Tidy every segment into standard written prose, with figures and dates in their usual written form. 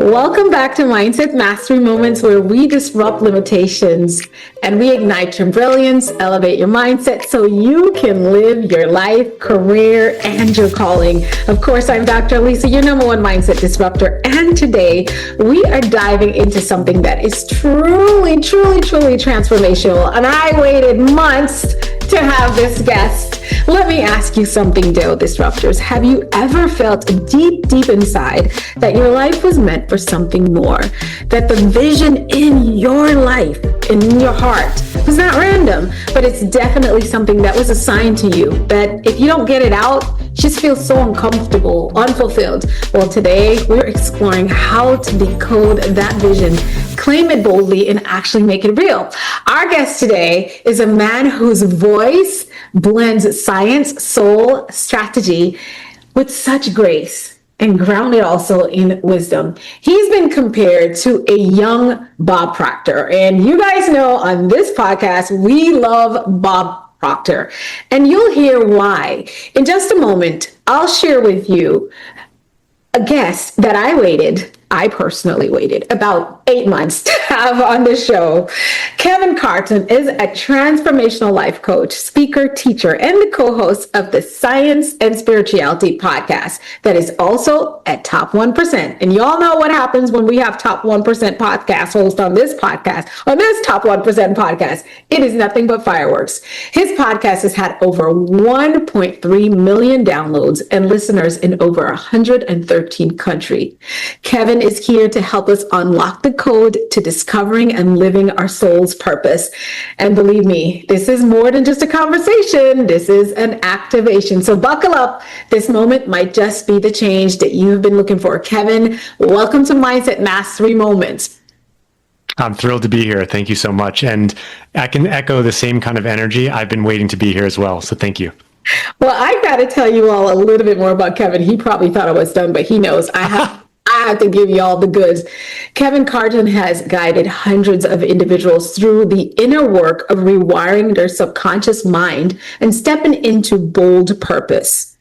Welcome back to Mindset Mastery Moments, where we disrupt limitations and we ignite your brilliance, elevate your mindset so you can live your life, career, and your calling. Of course, I'm Dr. Alisa, your number one mindset disruptor. And today we are diving into something that is truly transformational. And I waited months to have this guest. Let me ask you something, Dale Disruptors. Have you ever felt deep inside that your life was meant for something more? That the vision in your life, in your heart, was not random, but it's definitely something that was assigned to you, that if you don't get it out, just feels so uncomfortable, unfulfilled. Well, today we're exploring how to decode that vision, claim it boldly, and actually make it real. Our guest today is a man whose voice blends science, soul, strategy with such grace and grounded also in wisdom. He's been compared to a young Bob Proctor. And you guys know on this podcast, we love Bob Proctor. And you'll hear why. In just a moment, I'll share with you a guest that I personally waited about 8 months to have on the show. Kevin Carton is a transformational life coach, speaker, teacher, and the co-host of the Science and Spirituality podcast that is also at Top 1%. And y'all know what happens when we have Top 1% podcast host on this podcast, on this Top 1% podcast. It is nothing but fireworks. His podcast has had over 1.3 million downloads and listeners in over 113 countries. Kevin is here to help us unlock the code to discovering and living our soul's purpose. And believe me, this is more than just a conversation. This is an activation. So buckle up. This moment might just be the change that you've been looking for. Kevin, welcome to Mindset Mastery Moments. I'm thrilled to be here. Thank you so much. And I can echo the same kind of energy. I've been waiting to be here as well. So thank you. Well, I got to tell you all a little bit more about Kevin. He probably thought I was done, but he knows I have to give you all the goods. Kevin Carton has guided hundreds of individuals through the inner work of rewiring their subconscious mind and stepping into bold purpose.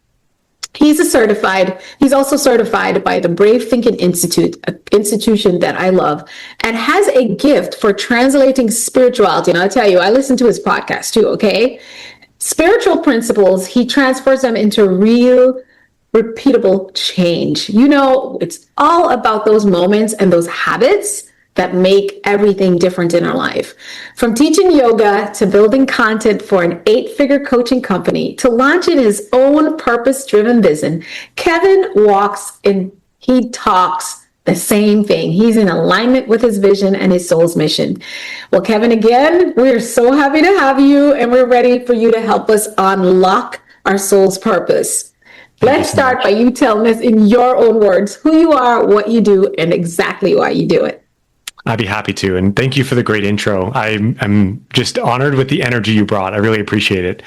He's also certified by the Brave Thinking Institute, an institution that I love, and has a gift for translating spirituality. And I'll tell you, I listen to his podcast too, okay? Spiritual principles, he transfers them into real repeatable change. You know, it's all about those moments and those habits that make everything different in our life. From teaching yoga to building content for an 8-figure coaching company to launching his own purpose-driven vision, Kevin walks and he talks the same thing. He's in alignment with his vision and his soul's mission. Well, Kevin, again, we're so happy to have you, and we're ready for you to help us unlock our soul's purpose. Let's start by you telling us in your own words who you are, what you do, and exactly why you do it. I'd be happy to. And thank you for the great intro. I'm just honored with the energy you brought. I really appreciate it.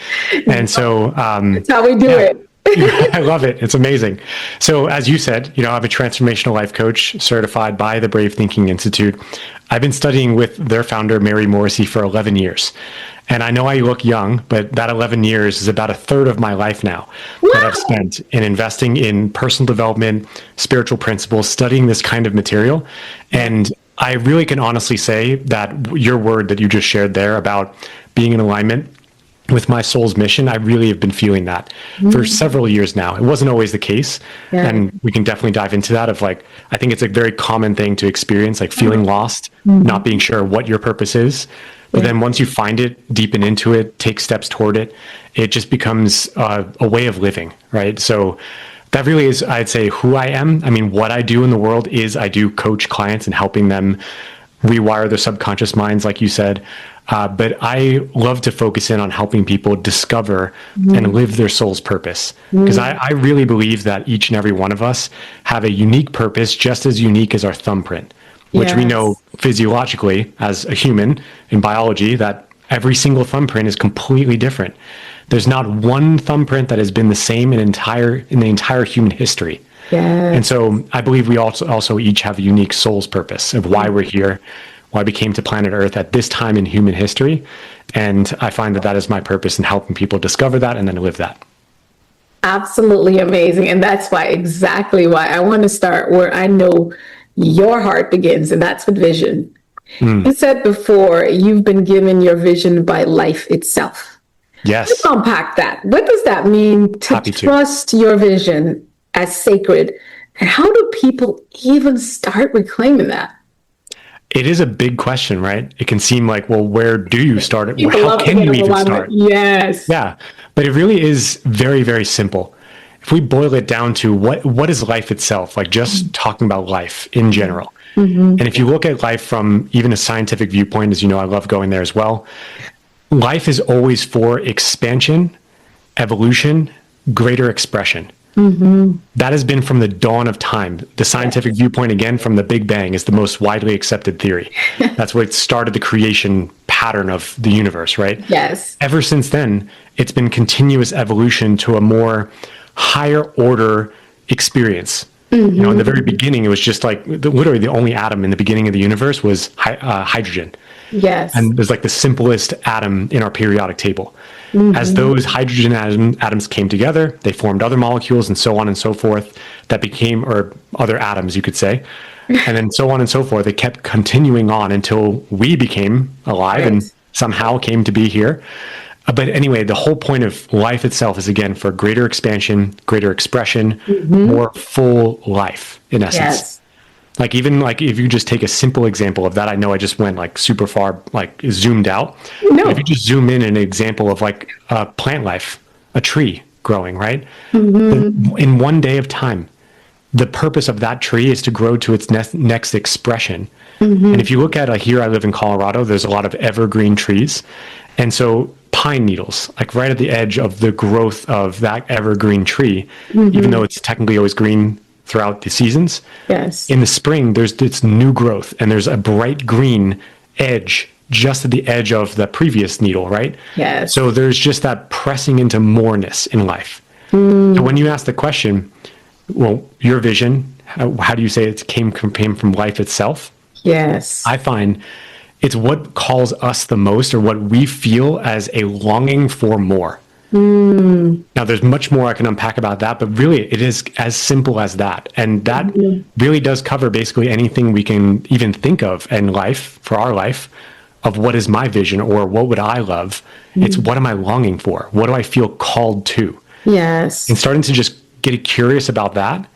And so that's how we do it. I love it. It's amazing. So as you said, I'm a transformational life coach certified by the Brave Thinking Institute. I've been studying with their founder, Mary Morrissey, for 11 years. And I know I look young, but that 11 years is about a third of my life now that I've spent in investing in personal development, spiritual principles, studying this kind of material. And I really can honestly say that your word that you just shared there about being in alignment with my soul's mission, I really have been feeling that for several years now. It wasn't always the case. Yeah. And we can definitely dive into that I think it's a very common thing to experience, like feeling lost, not being sure what your purpose is. But then once you find it, deepen into it, take steps toward it, it just becomes a way of living, right? So that really is, I'd say, who I am. I mean, what I do in the world is I do coach clients and helping them rewire their subconscious minds, like you said. But I love to focus in on helping people discover and live their soul's purpose. Because I really believe that each and every one of us have a unique purpose, just as unique as our thumbprint, which we know physiologically as a human in biology that every single thumbprint is completely different. There's not one thumbprint that has been the same in the entire human history. And so I believe we also each have a unique soul's purpose of why we're here, why we came to planet Earth at this time in human history. And I find that is my purpose in helping people discover that and then live that. Absolutely amazing. And that's exactly why I want to start where I know your heart begins, and that's with vision. You said before, you've been given your vision by life itself. Let's Yes. unpack that. What does that mean to Happy to. trust your vision as sacred? And how do people even start reclaiming that? It is a big question, right? It can seem like, well, where do you start it? People How love to can get you even overwhelmed. start? Yes. Yeah, but it really is very, very simple. If we boil it down to what is life itself, like just talking about life in general. And if you look at life from even a scientific viewpoint, as you know, I love going there as well. Life is always for expansion, evolution, greater expression. That has been from the dawn of time. The scientific viewpoint, again, from the Big Bang, is the most widely accepted theory. That's what started the creation pattern of the universe, right? Yes. Ever since then, it's been continuous evolution to a more higher order experience. You know, in the very beginning, it was just like literally the only atom in the beginning of the universe was hydrogen. Yes. And there's like the simplest atom in our periodic table. As those hydrogen atoms came together, they formed other molecules and so on and so forth that became, or other atoms, you could say. And then so on and so forth. They kept continuing on until we became alive and somehow came to be here. But anyway, the whole point of life itself is, again, for greater expansion, greater expression, more full life, in essence. Yes. Like, even like if you just take a simple example of that, I know I just went like super far, like zoomed out. No. But if you just zoom in an example of like plant life, a tree growing, right? In one day of time, the purpose of that tree is to grow to its next expression. And if you look at, here I live in Colorado, there's a lot of evergreen trees. And so pine needles, like right at the edge of the growth of that evergreen tree, even though it's technically always green throughout the seasons. Yes. In the spring, there's it's new growth, and there's a bright green edge just at the edge of the previous needle, right? Yes. So there's just that pressing into moreness in life. So when you ask the question, well, your vision, how do you say it came from life itself? Yes. I find it's what calls us the most, or what we feel as a longing for more. Now, there's much more I can unpack about that, but really it is as simple as that. And that really does cover basically anything we can even think of in life, for our life, of what is my vision or what would I love. It's what am I longing for? What do I feel called to? Yes. And starting to just get curious about that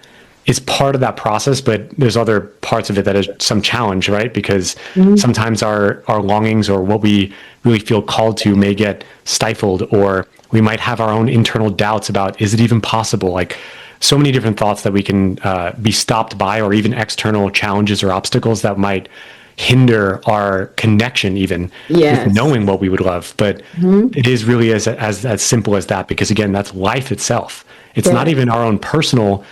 is part of that process, but there's other parts of it that is some challenge, right? Because sometimes our longings or what we really feel called to may get stifled, or we might have our own internal doubts about, is it even possible? Like, so many different thoughts that we can be stopped by, or even external challenges or obstacles that might hinder our connection even with knowing what we would love. But it is really as simple as that, because again, that's life itself. It's not even our own personal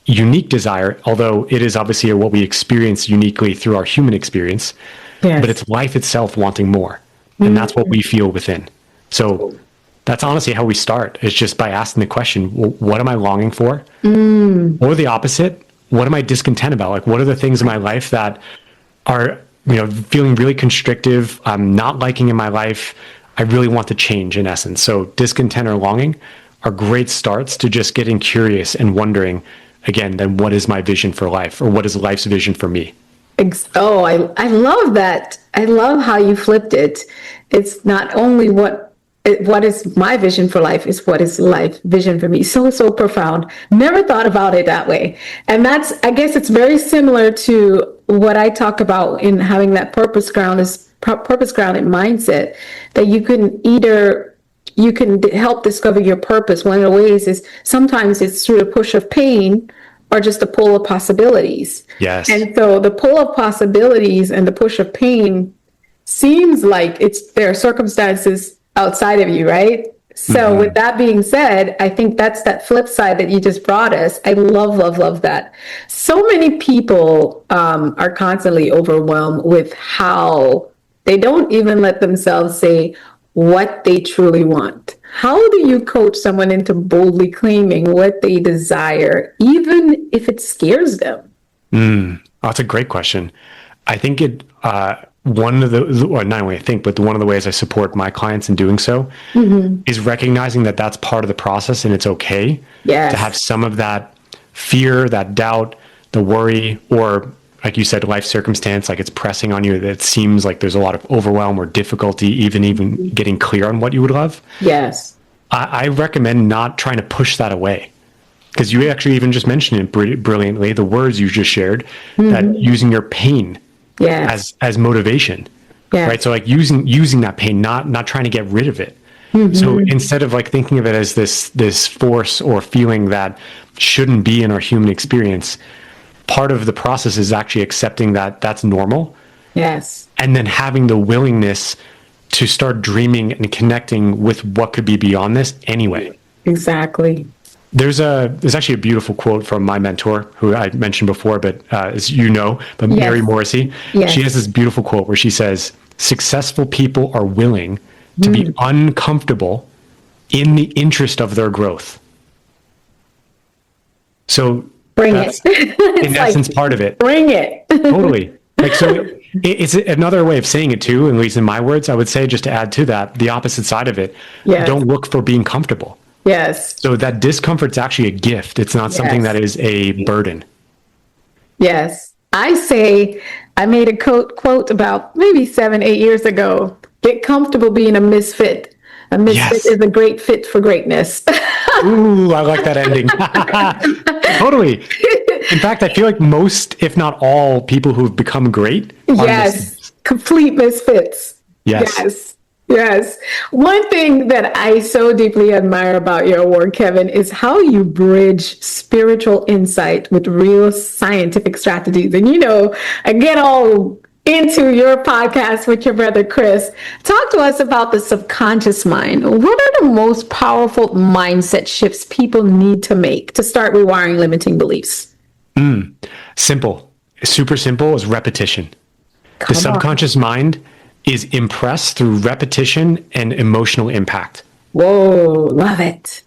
unique desire, although it is obviously what we experience uniquely through our human experience, but it's life itself wanting more. And that's what we feel within. So that's honestly how we start. It's just by asking the question, well, what am I longing for? Or the opposite, what am I discontent about? Like, what are the things in my life that are, feeling really constrictive, I'm not liking in my life, I really want to change, in essence. So discontent or longing are great starts to just getting curious and wondering, again, then what is my vision for life, or what is life's vision for me? Oh, I love that. I love how you flipped it. It's not only what is my vision for life, is what is life vision for me. So profound. Never thought about it that way. And I guess it's very similar to what I talk about in having that purpose grounded mindset, that you can help discover your purpose. One of the ways is sometimes it's through the push of pain, or just the pull of possibilities. Yes. And so the pull of possibilities and the push of pain seems like there are circumstances outside of you, right? So with that being said, I think that's that flip side that you just brought us. I love that. So many people are constantly overwhelmed with how they don't even let themselves say what they truly want. How do you coach someone into boldly claiming what they desire, even if it scares them? That's a great question. I think one of the, or not only I think, but one of the ways I support my clients in doing so is recognizing that that's part of the process, and it's okay to have some of that fear, that doubt, the worry, or like you said, life circumstance, like it's pressing on you, that it seems like there's a lot of overwhelm or difficulty, even getting clear on what you would love. Yes. I recommend not trying to push that away, because you actually even just mentioned it brilliantly, the words you just shared, that using your pain as motivation, right? So like using that pain, not trying to get rid of it. So instead of like thinking of it as this force or feeling that shouldn't be in our human experience, part of the process is actually accepting that that's normal. Yes. And then having the willingness to start dreaming and connecting with what could be beyond this anyway. Exactly. There's actually a beautiful quote from my mentor, who I mentioned before, but as you know, Mary Morrissey. Yes. She has this beautiful quote where she says, "Successful people are willing to be uncomfortable in the interest of their growth." So bring it. In essence, part of it. Bring it. Totally. Like, so it's another way of saying it too, at least in my words, I would say, just to add to that, the opposite side of it. Yes. Don't look for being comfortable. Yes. So that discomfort's actually a gift. It's not something that is a burden. Yes. I say, I made a quote about maybe 7-8 years ago. Get comfortable being a misfit. A misfit is a great fit for greatness. Ooh, I like that ending. Totally. In fact, I feel like most, if not all, people who've become great are misfits. Complete misfits. Yes. Yes. One thing that I so deeply admire about your work, Kevin, is how you bridge spiritual insight with real scientific strategies. And, I get all into your podcast with your brother, Chris. Talk to us about the subconscious mind. What are the most powerful mindset shifts people need to make to start rewiring limiting beliefs? Simple. Super simple is repetition. The subconscious mind is impressed through repetition and emotional impact. Whoa, love it.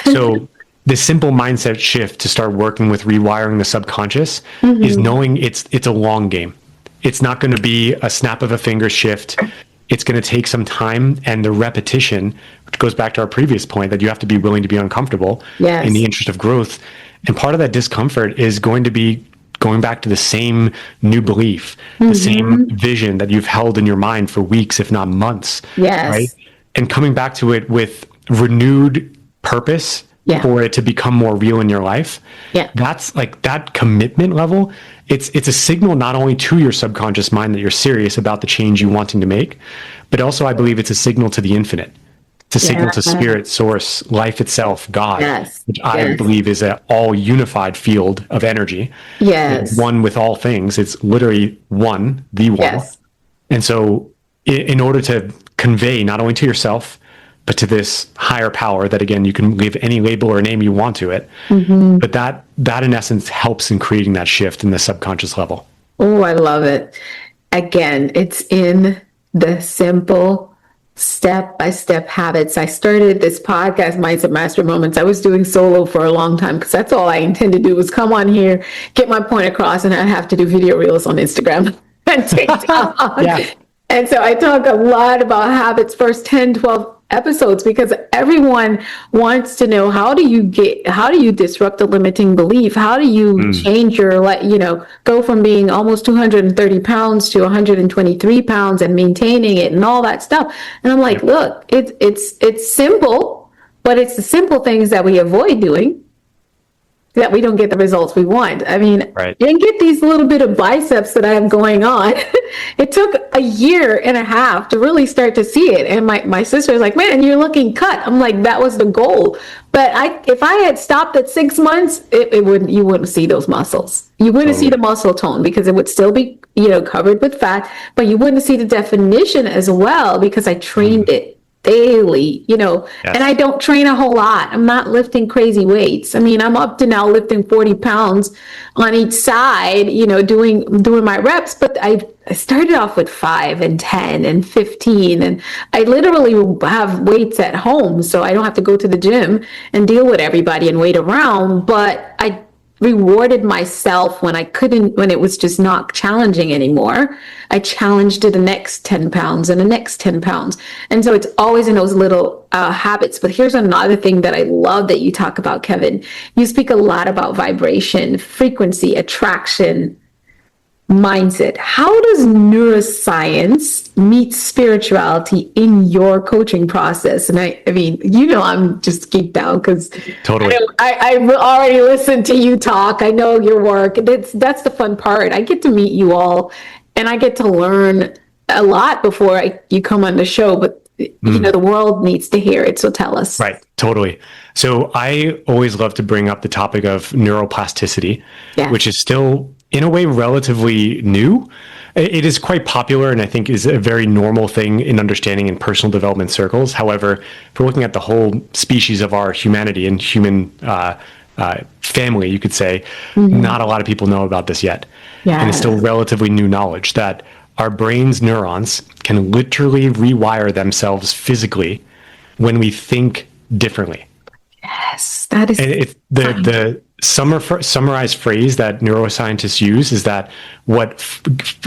So the simple mindset shift to start working with rewiring the subconscious is knowing it's a long game. It's not going to be a snap of a finger shift. It's going to take some time, and the repetition, which goes back to our previous point, that you have to be willing to be uncomfortable in the interest of growth. And part of that discomfort is going to be going back to the same new belief, the same vision that you've held in your mind for weeks, if not months. Yes. Right? And coming back to it with renewed purpose for it to become more real in your life. Yeah. That's like that commitment level. It's a signal not only to your subconscious mind that you're serious about the change you're wanting to make, but also I believe it's a signal to the infinite. It's a signal to spirit, source, life itself, God, which I believe is an all unified field of energy. Yes. One with all things. It's literally one, the one. Yes. And so in order to convey not only to yourself, but to this higher power that, again, you can leave any label or name you want to it, but that in essence helps in creating that shift in the subconscious level. Oh, I love it. Again, it's in the simple step-by-step habits. I started this podcast, Mindset Mastery Moments. I was doing solo for a long time because that's all I intended to do was come on here, get my point across, and I have to do video reels on Instagram and TikTok. And so I talk a lot about habits, first 10, 12 episodes, because everyone wants to know, how do you disrupt a limiting belief? How do you change your, go from being almost 230 pounds to 123 pounds and maintaining it and all that stuff. And I'm like, look, it's simple, but it's the simple things that we avoid doing that we don't get the results we want. I mean, you can get these little bit of biceps that I have going on. It took a year and a half to really start to see it. And my sister was like, man, you're looking cut. I'm like, that was the goal. But if I had stopped at 6 months, you wouldn't see those muscles. You wouldn't see the muscle tone because it would still be, covered with fat, but you wouldn't see the definition as well because I trained it daily, and I don't train a whole lot. I'm not lifting crazy weights. I mean, I'm up to now lifting 40 pounds on each side, doing my reps, but I started off with 5 and 10 and 15, and I literally have weights at home, so I don't have to go to the gym and deal with everybody and wait around, but I rewarded myself when it was just not challenging anymore. I challenged to the next 10 pounds and the next 10 pounds. And so it's always in those little habits. But here's another thing that I love that you talk about, Kevin. You speak a lot about vibration, frequency, attraction. mindset. How does neuroscience meet spirituality in your coaching process? And I mean, I'm just geeked out because Totally. I already listened to you talk. I know your work. That's the fun part. I get to meet you all, and I get to learn a lot before you come on the show. But the world needs to hear it. So tell us. Right. Totally. So I always love to bring up the topic of neuroplasticity, which is still, in a way, relatively new. It is quite popular and I think is a very normal thing in understanding in personal development circles. However, if we're looking at the whole species of our humanity and human family, you could say, not a lot of people know about this yet. And it's still relatively new knowledge that our brain's neurons can literally rewire themselves physically when we think differently. Yes, that is. And the summarized phrase that neuroscientists use is that what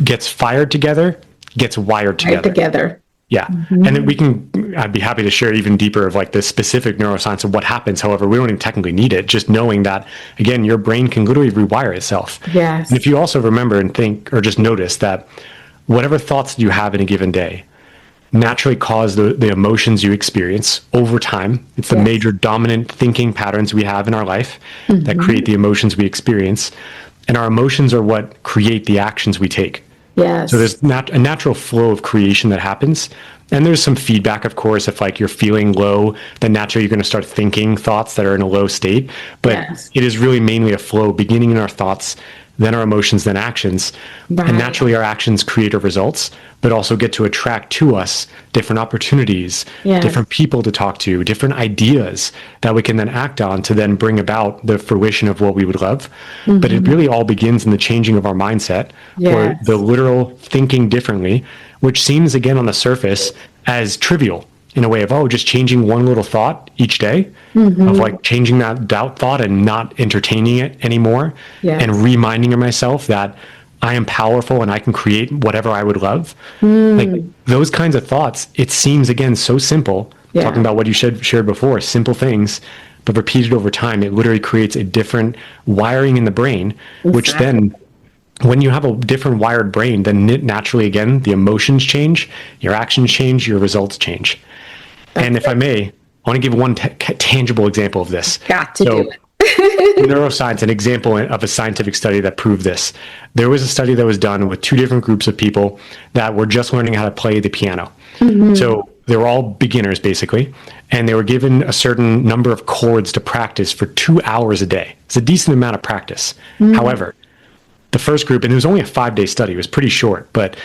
gets fired together gets wired together. Yeah. And then I'd be happy to share even deeper of like the specific neuroscience of what happens. However, we don't even technically need it. Just knowing that, again, your brain can literally rewire itself. Yes. And if you also remember and think, or just notice that whatever thoughts you have in a given day naturally cause the emotions you experience over time. It's the major dominant thinking patterns we have in our life that create the emotions we experience. And our emotions are what create the actions we take. Yes. So there's a natural flow of creation that happens. And there's some feedback, of course, if like you're feeling low, then naturally you're going to start thinking thoughts that are in a low state. But it is really mainly a flow beginning in our thoughts, then our emotions, then actions. Right. And naturally our actions create our results, but also get to attract to us different opportunities, different people to talk to, different ideas that we can then act on to then bring about the fruition of what we would love. But it really all begins in the changing of our mindset or the literal thinking differently, which seems again on the surface as trivial in a way of, just changing one little thought each day of like changing that doubt thought and not entertaining it anymore and reminding myself that I am powerful and I can create whatever I would love. Like those kinds of thoughts, it seems again so simple, talking about what you shared before, simple things, but repeated over time, it literally creates a different wiring in the brain, which then when you have a different wired brain, then naturally, again, the emotions change, your actions change, your results change. And if I may, I want to give one tangible example of this. Got to do it. Neuroscience, an example of a scientific study that proved this. There was a study that was done with two different groups of people that were just learning how to play the piano. So they were all beginners, basically, and they were given a certain number of chords to practice for 2 hours a day. It's a decent amount of practice. However, the first group, and it was only a 5-day study, it was pretty short, but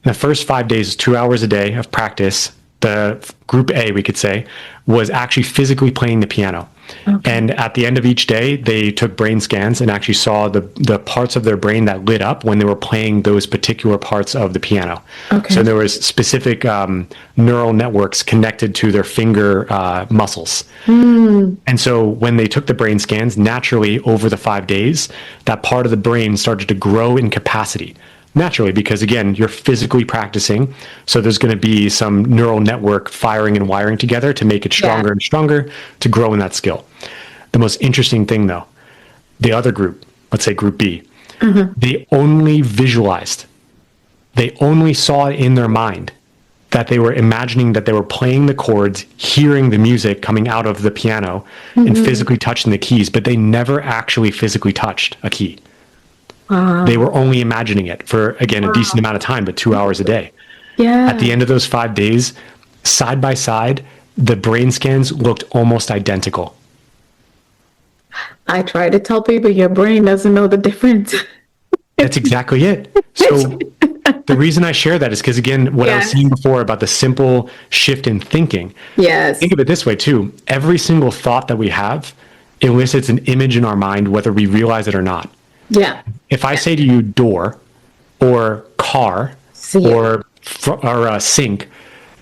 the first 5 days, 2 hours a day of practice, the group A, we could say, was actually physically playing the piano. And at the end of each day, they took brain scans and actually saw the parts of their brain that lit up when they were playing those particular parts of the piano. So there was specific neural networks connected to their finger muscles. And so when they took the brain scans, naturally over the 5 days, that part of the brain started to grow in capacity. Naturally, because again, you're physically practicing. So there's going to be some neural network firing and wiring together to make it stronger and stronger to grow in that skill. The most interesting thing though, the other group, let's say group B, they only visualized, they only saw it in their mind that they were imagining that they were playing the chords, hearing the music coming out of the piano and physically touching the keys, but they never actually physically touched a key. They were only imagining it for, again, a decent amount of time, but 2 hours a day. At the end of those 5 days, side by side, the brain scans looked almost identical. I try to tell people your brain doesn't know the difference. That's exactly it. So the reason I share that is because, again, what I was saying before about the simple shift in thinking. Think of it this way, too. Every single thought that we have elicits an image in our mind, whether we realize it or not. If I say to you door or car or sink,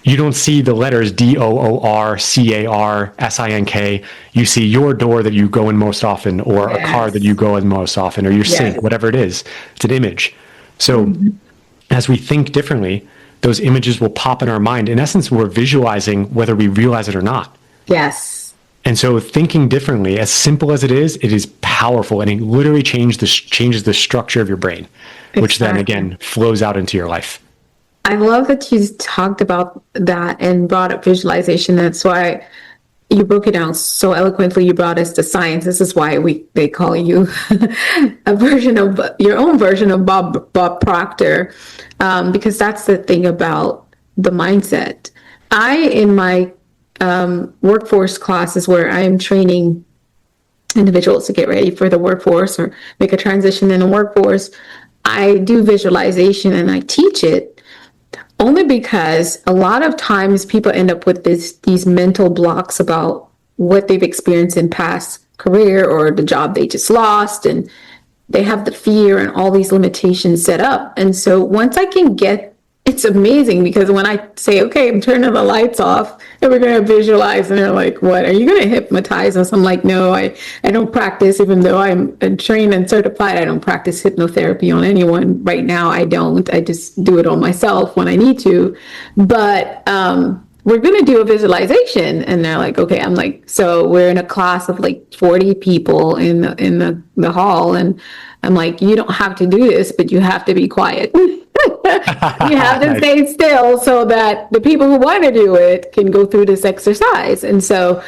you don't see the letters DOORCARSINK. You see your door that you go in most often, or a car that you go in most often, or your sink, whatever it is. It's an image. So as we think differently, those images will pop in our mind. In essence, we're visualizing whether we realize it or not. And so thinking differently, as simple as it is powerful, and it literally changes the structure of your brain, which then again flows out into your life. I love that you talked about that and brought up visualization. That's why you broke it down so eloquently. You brought us to science. This is why they call you a version of your own version of Bob Proctor, because that's the thing about the mindset. In my workforce classes where I am training individuals to get ready for the workforce or make a transition in the workforce, I do visualization and I teach it. Only because a lot of times people end up with these mental blocks about what they've experienced in past career or the job they just lost, and they have the fear and all these limitations set up. And so once I can it's amazing because when I say, okay, I'm turning the lights off and we're going to visualize, and they're like, what, are you going to hypnotize us? I'm like, no, I don't practice, even though I'm trained and certified. I don't practice hypnotherapy on anyone right now. I just do it on myself when I need to. But we're going to do a visualization. And they're like, okay. I'm like, so we're in a class of like 40 people in the hall. And I'm like, you don't have to do this, but you have to be quiet. You have to stay still so that the people who want to do it can go through this exercise. And so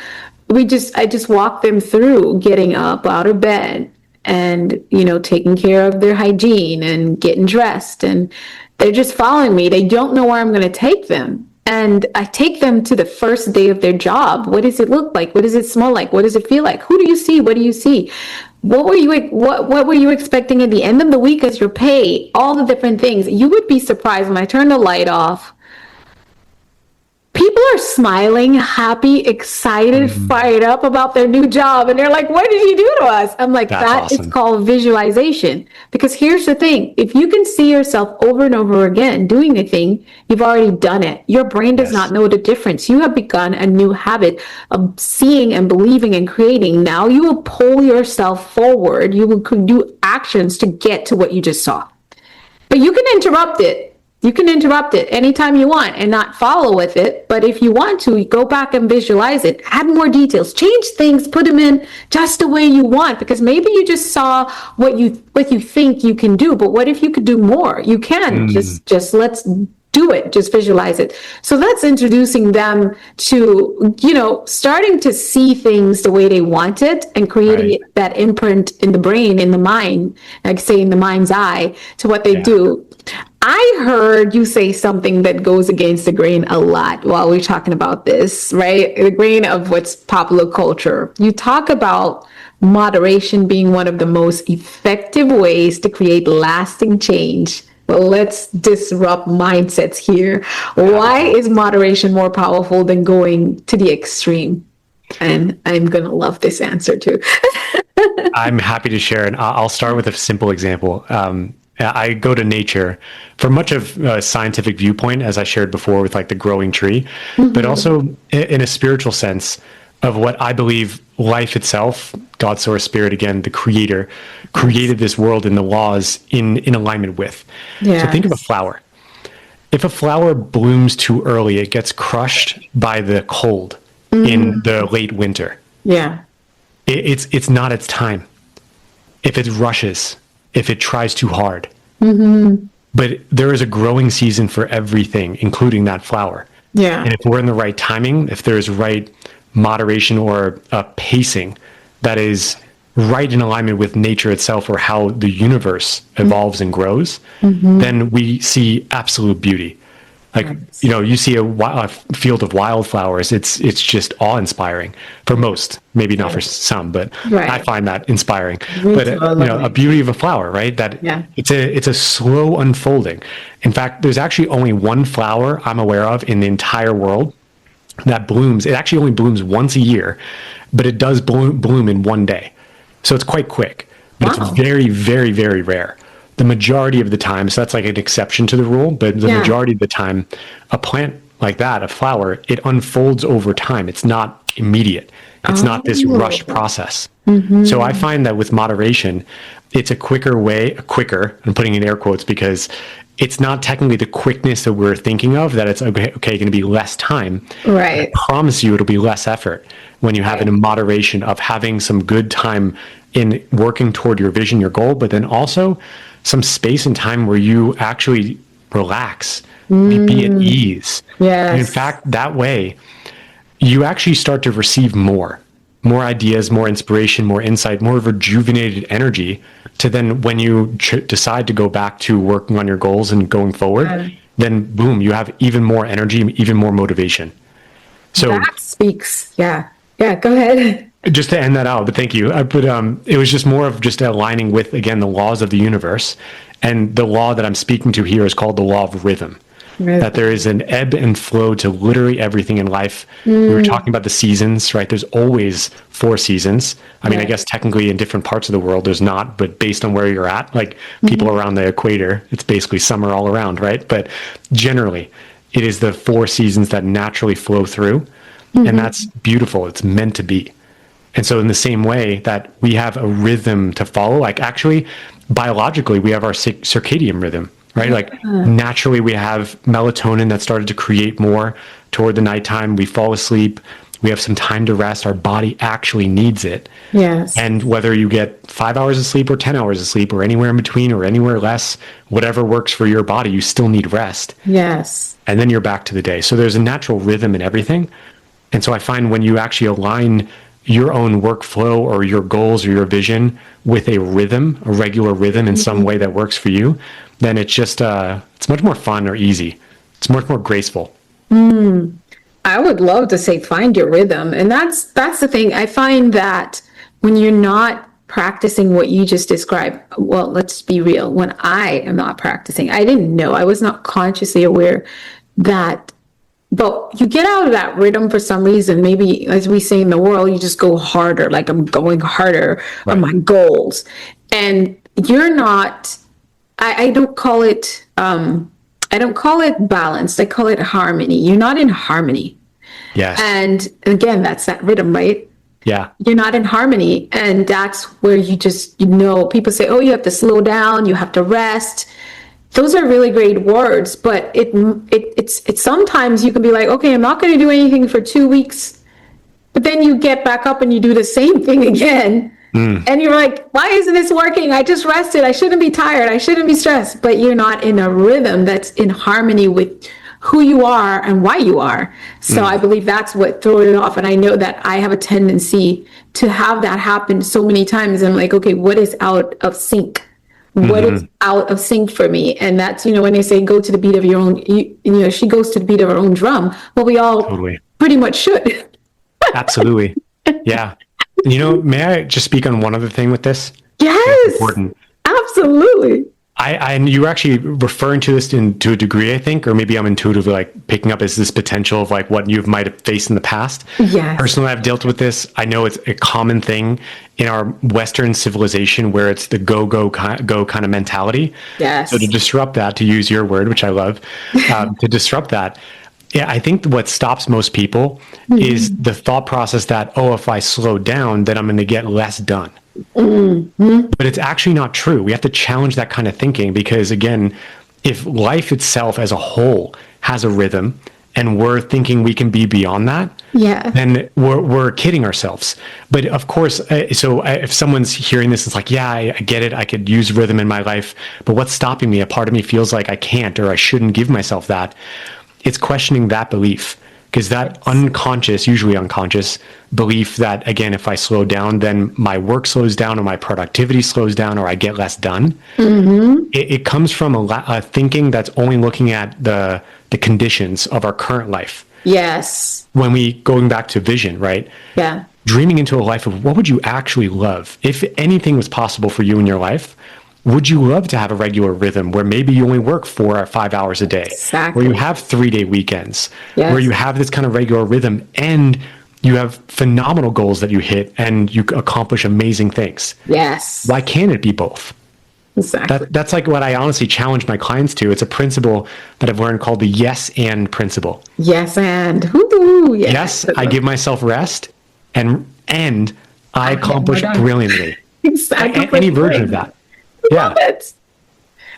I just walk them through getting up out of bed and, taking care of their hygiene and getting dressed. And they're just following me. They don't know where I'm going to take them. And I take them to the first day of their job. What does it look like? What does it smell like? What does it feel like? Who do you see? What do you see? What were you expecting at the end of the week as your pay? All the different things. You would be surprised when I turn the light off. People are smiling, happy, excited, fired up about their new job. And they're like, what did you do to us? I'm like, that's awesome. It's called visualization. Because here's the thing. If you can see yourself over and over again doing the thing, you've already done it. Your brain does not know the difference. You have begun a new habit of seeing and believing and creating. Now you will pull yourself forward. You will do actions to get to what you just saw. But you can interrupt it. You can interrupt it anytime you want and not follow with it. But if you want to, go back and visualize it, add more details, change things, put them in just the way you want, because maybe you just saw what you think you can do. But what if you could do more? You can just let's do it. Just visualize it. So that's introducing them to, starting to see things the way they want it and creating that imprint in the brain, in the mind, like say in the mind's eye to what they do. I heard you say something that goes against the grain a lot while we're talking about this, right? The grain of what's popular culture. You talk about moderation being one of the most effective ways to create lasting change. Well, let's disrupt mindsets here. Why is moderation more powerful than going to the extreme? And I'm going to love this answer too. I'm happy to share, and I'll start with a simple example. I go to nature for much of a scientific viewpoint, as I shared before with like the growing tree, but also in a spiritual sense of what I believe life itself, God, source, spirit, again, the creator, created this world and the laws in alignment with. Yes. So think of a flower. If a flower blooms too early, it gets crushed by the cold in the late winter. Yeah. It's not its time. If it rushes, if it tries too hard. But there is a growing season for everything, including that flower. Yeah. And if we're in the right timing, if there's right moderation or pacing that is right in alignment with nature itself or how the universe evolves and grows, then we see absolute beauty. Like, you see a field of wildflowers, it's just awe-inspiring for most, maybe not for some, but I find that inspiring. But a beauty of a flower, right? That it's a slow unfolding. In fact, there's actually only one flower I'm aware of in the entire world that blooms. It actually only blooms once a year, but it does bloom in one day. So it's quite quick, but it's very, very, very rare. The majority of the time, so that's like an exception to the rule, but the majority of the time, a plant like that, a flower, it unfolds over time. It's not immediate. It's not this rushed process. So I find that with moderation, it's a quicker, I'm putting in air quotes because it's not technically the quickness that we're thinking of, that it's okay, going to be less time. Right. I promise you it'll be less effort when you have it in moderation of having some good time in working toward your vision, your goal, but then also some space and time where you actually relax, be at ease. Yes. And in fact, that way, you actually start to receive more ideas, more inspiration, more insight, more rejuvenated energy to then when you decide to go back to working on your goals and going forward, then boom, you have even more energy, even more motivation. So that speaks. Yeah. Yeah. Go ahead. Just to end that out, but thank you. It was just more of just aligning with, again, the laws of the universe. And the law that I'm speaking to here is called the law of rhythm. That there is an ebb and flow to literally everything in life. We were talking about the seasons, right? There's always 4 seasons. I mean, I guess technically in different parts of the world, there's not, but based on where you're at, like people around the equator, it's basically summer all around, right? But generally, it is the 4 seasons that naturally flow through. And that's beautiful. It's meant to be. And so in the same way that we have a rhythm to follow, like actually biologically, we have our circadian rhythm, right? Like naturally we have melatonin that started to create more toward the nighttime. We fall asleep. We have some time to rest. Our body actually needs it. Yes. And whether you get 5 hours of sleep or 10 hours of sleep or anywhere in between or anywhere less, whatever works for your body, you still need rest. Yes. And then you're back to the day. So there's a natural rhythm in everything. And so I find when you actually align your own workflow or your goals or your vision with a rhythm, a regular rhythm in some way that works for you, then it's just, it's much more fun or easy. It's much more graceful. I would love to say, find your rhythm. And that's the thing. I find that when you're not practicing what you just described, well, let's be real. When I am not practicing, I didn't know, I was not consciously aware that. But you get out of that rhythm for some reason. Maybe, as we say in the world, you just go harder, like I'm going harder on my goals. And you're not, I don't call it, I don't call it balanced. I call it harmony. You're not in harmony. Yes. And again, that's that rhythm, right? Yeah. You're not in harmony. And that's where you just, people say, oh, you have to slow down, you have to rest. Those are really great words, but it's sometimes you can be like, okay, I'm not going to do anything for 2 weeks, but then you get back up and you do the same thing again. And you're like, why isn't this working? I just rested. I shouldn't be tired. I shouldn't be stressed. But you're not in a rhythm that's in harmony with who you are and why you are. So I believe that's what throws it off. And I know that I have a tendency to have that happen so many times. I'm like, okay, what is out of sync? What is out of sync for me? And that's, when they say go to the beat of your own, she goes to the beat of her own drum. Well, we all pretty much should. Absolutely. Yeah. May I just speak on one other thing with this? Yes. Important. Absolutely. And you were actually referring to this to a degree, I think, or maybe I'm intuitively like picking up as this potential of like what you might have faced in the past. Yes. Personally, I've dealt with this. I know it's a common thing in our Western civilization where it's the go kind of mentality. Yes. So to disrupt that, to use your word, which I love, to disrupt that, yeah, I think what stops most people is the thought process that, oh, if I slow down, then I'm going to get less done. But it's actually not true. We have to challenge that kind of thinking because, again, if life itself as a whole has a rhythm and we're thinking we can be beyond that, then we're kidding ourselves. But of course, if someone's hearing this, it's like, yeah, I get it. I could use rhythm in my life, but what's stopping me? A part of me feels like I can't or I shouldn't give myself that. It's questioning that belief. Because that usually unconscious belief that, again, if I slow down, then my work slows down or my productivity slows down or I get less done. It comes from a thinking that's only looking at the conditions of our current life. Yes. When going back to vision, right? Yeah. Dreaming into a life of what would you actually love? If anything was possible for you in your life, would you love to have a regular rhythm where maybe you only work 4 or 5 hours a day, exactly, where you have 3-day weekends, yes, where you have this kind of regular rhythm and you have phenomenal goals that you hit and you accomplish amazing things? Yes. Why can't it be both? Exactly. That's like what I honestly challenge my clients to. It's a principle that I've learned called the yes and principle. Yes and. Woo-hoo, yes, I give myself rest and I accomplish brilliantly. Exactly. Any version of that. Yeah. Love it.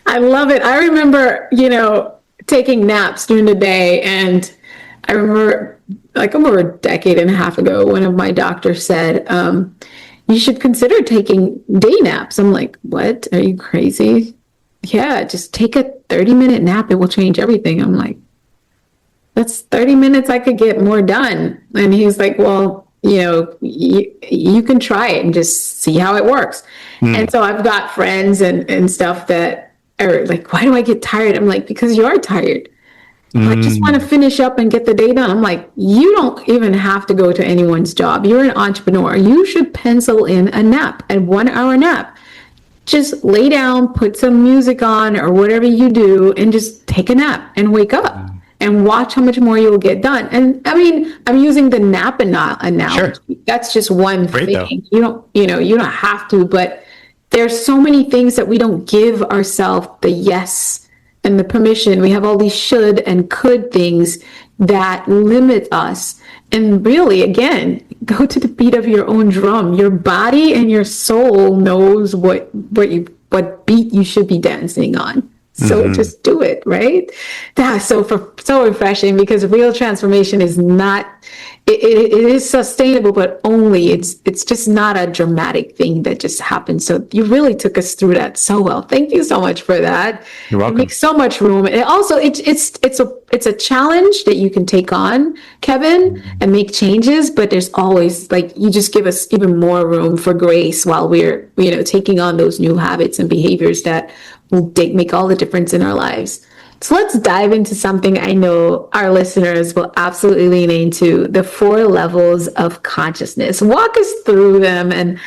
I love it. I remember, taking naps during the day, and I remember like over a decade and a half ago, one of my doctors said, you should consider taking day naps. I'm like, what? Are you crazy? Yeah, just take a 30-minute nap. It will change everything. I'm like, that's 30 minutes. I could get more done. And he's like, well, you can try it and just see how it works. And so I've got friends and stuff that are like, why do I get tired? I'm like, because you are tired. I just want to finish up and get the day done. I'm like, you don't even have to go to anyone's job. You're an entrepreneur. You should pencil in a nap, a 1-hour nap. Just lay down, put some music on or whatever you do, and just take a nap and wake up and watch how much more you'll get done. And I mean, I'm using the nap analogy. Sure. That's just one thing. Though. You don't have to, but there's so many things that we don't give ourselves the yes and the permission. We have all these should and could things that limit us. And really, again, go to the beat of your own drum. Your body and your soul knows what beat you should be dancing on. So just do it, right? That's so refreshing, because real transformation is not, it is sustainable, but only it's just not a dramatic thing that just happens. So you really took us through that so well. Thank you so much for that. You're welcome. It makes so much room. And also it's a challenge that you can take on, Kevin, and make changes, but there's always, like, you just give us even more room for grace while we're, taking on those new habits and behaviors that will make all the difference in our lives. So let's dive into something I know our listeners will absolutely lean into, the 4 levels of consciousness. Walk us through them, and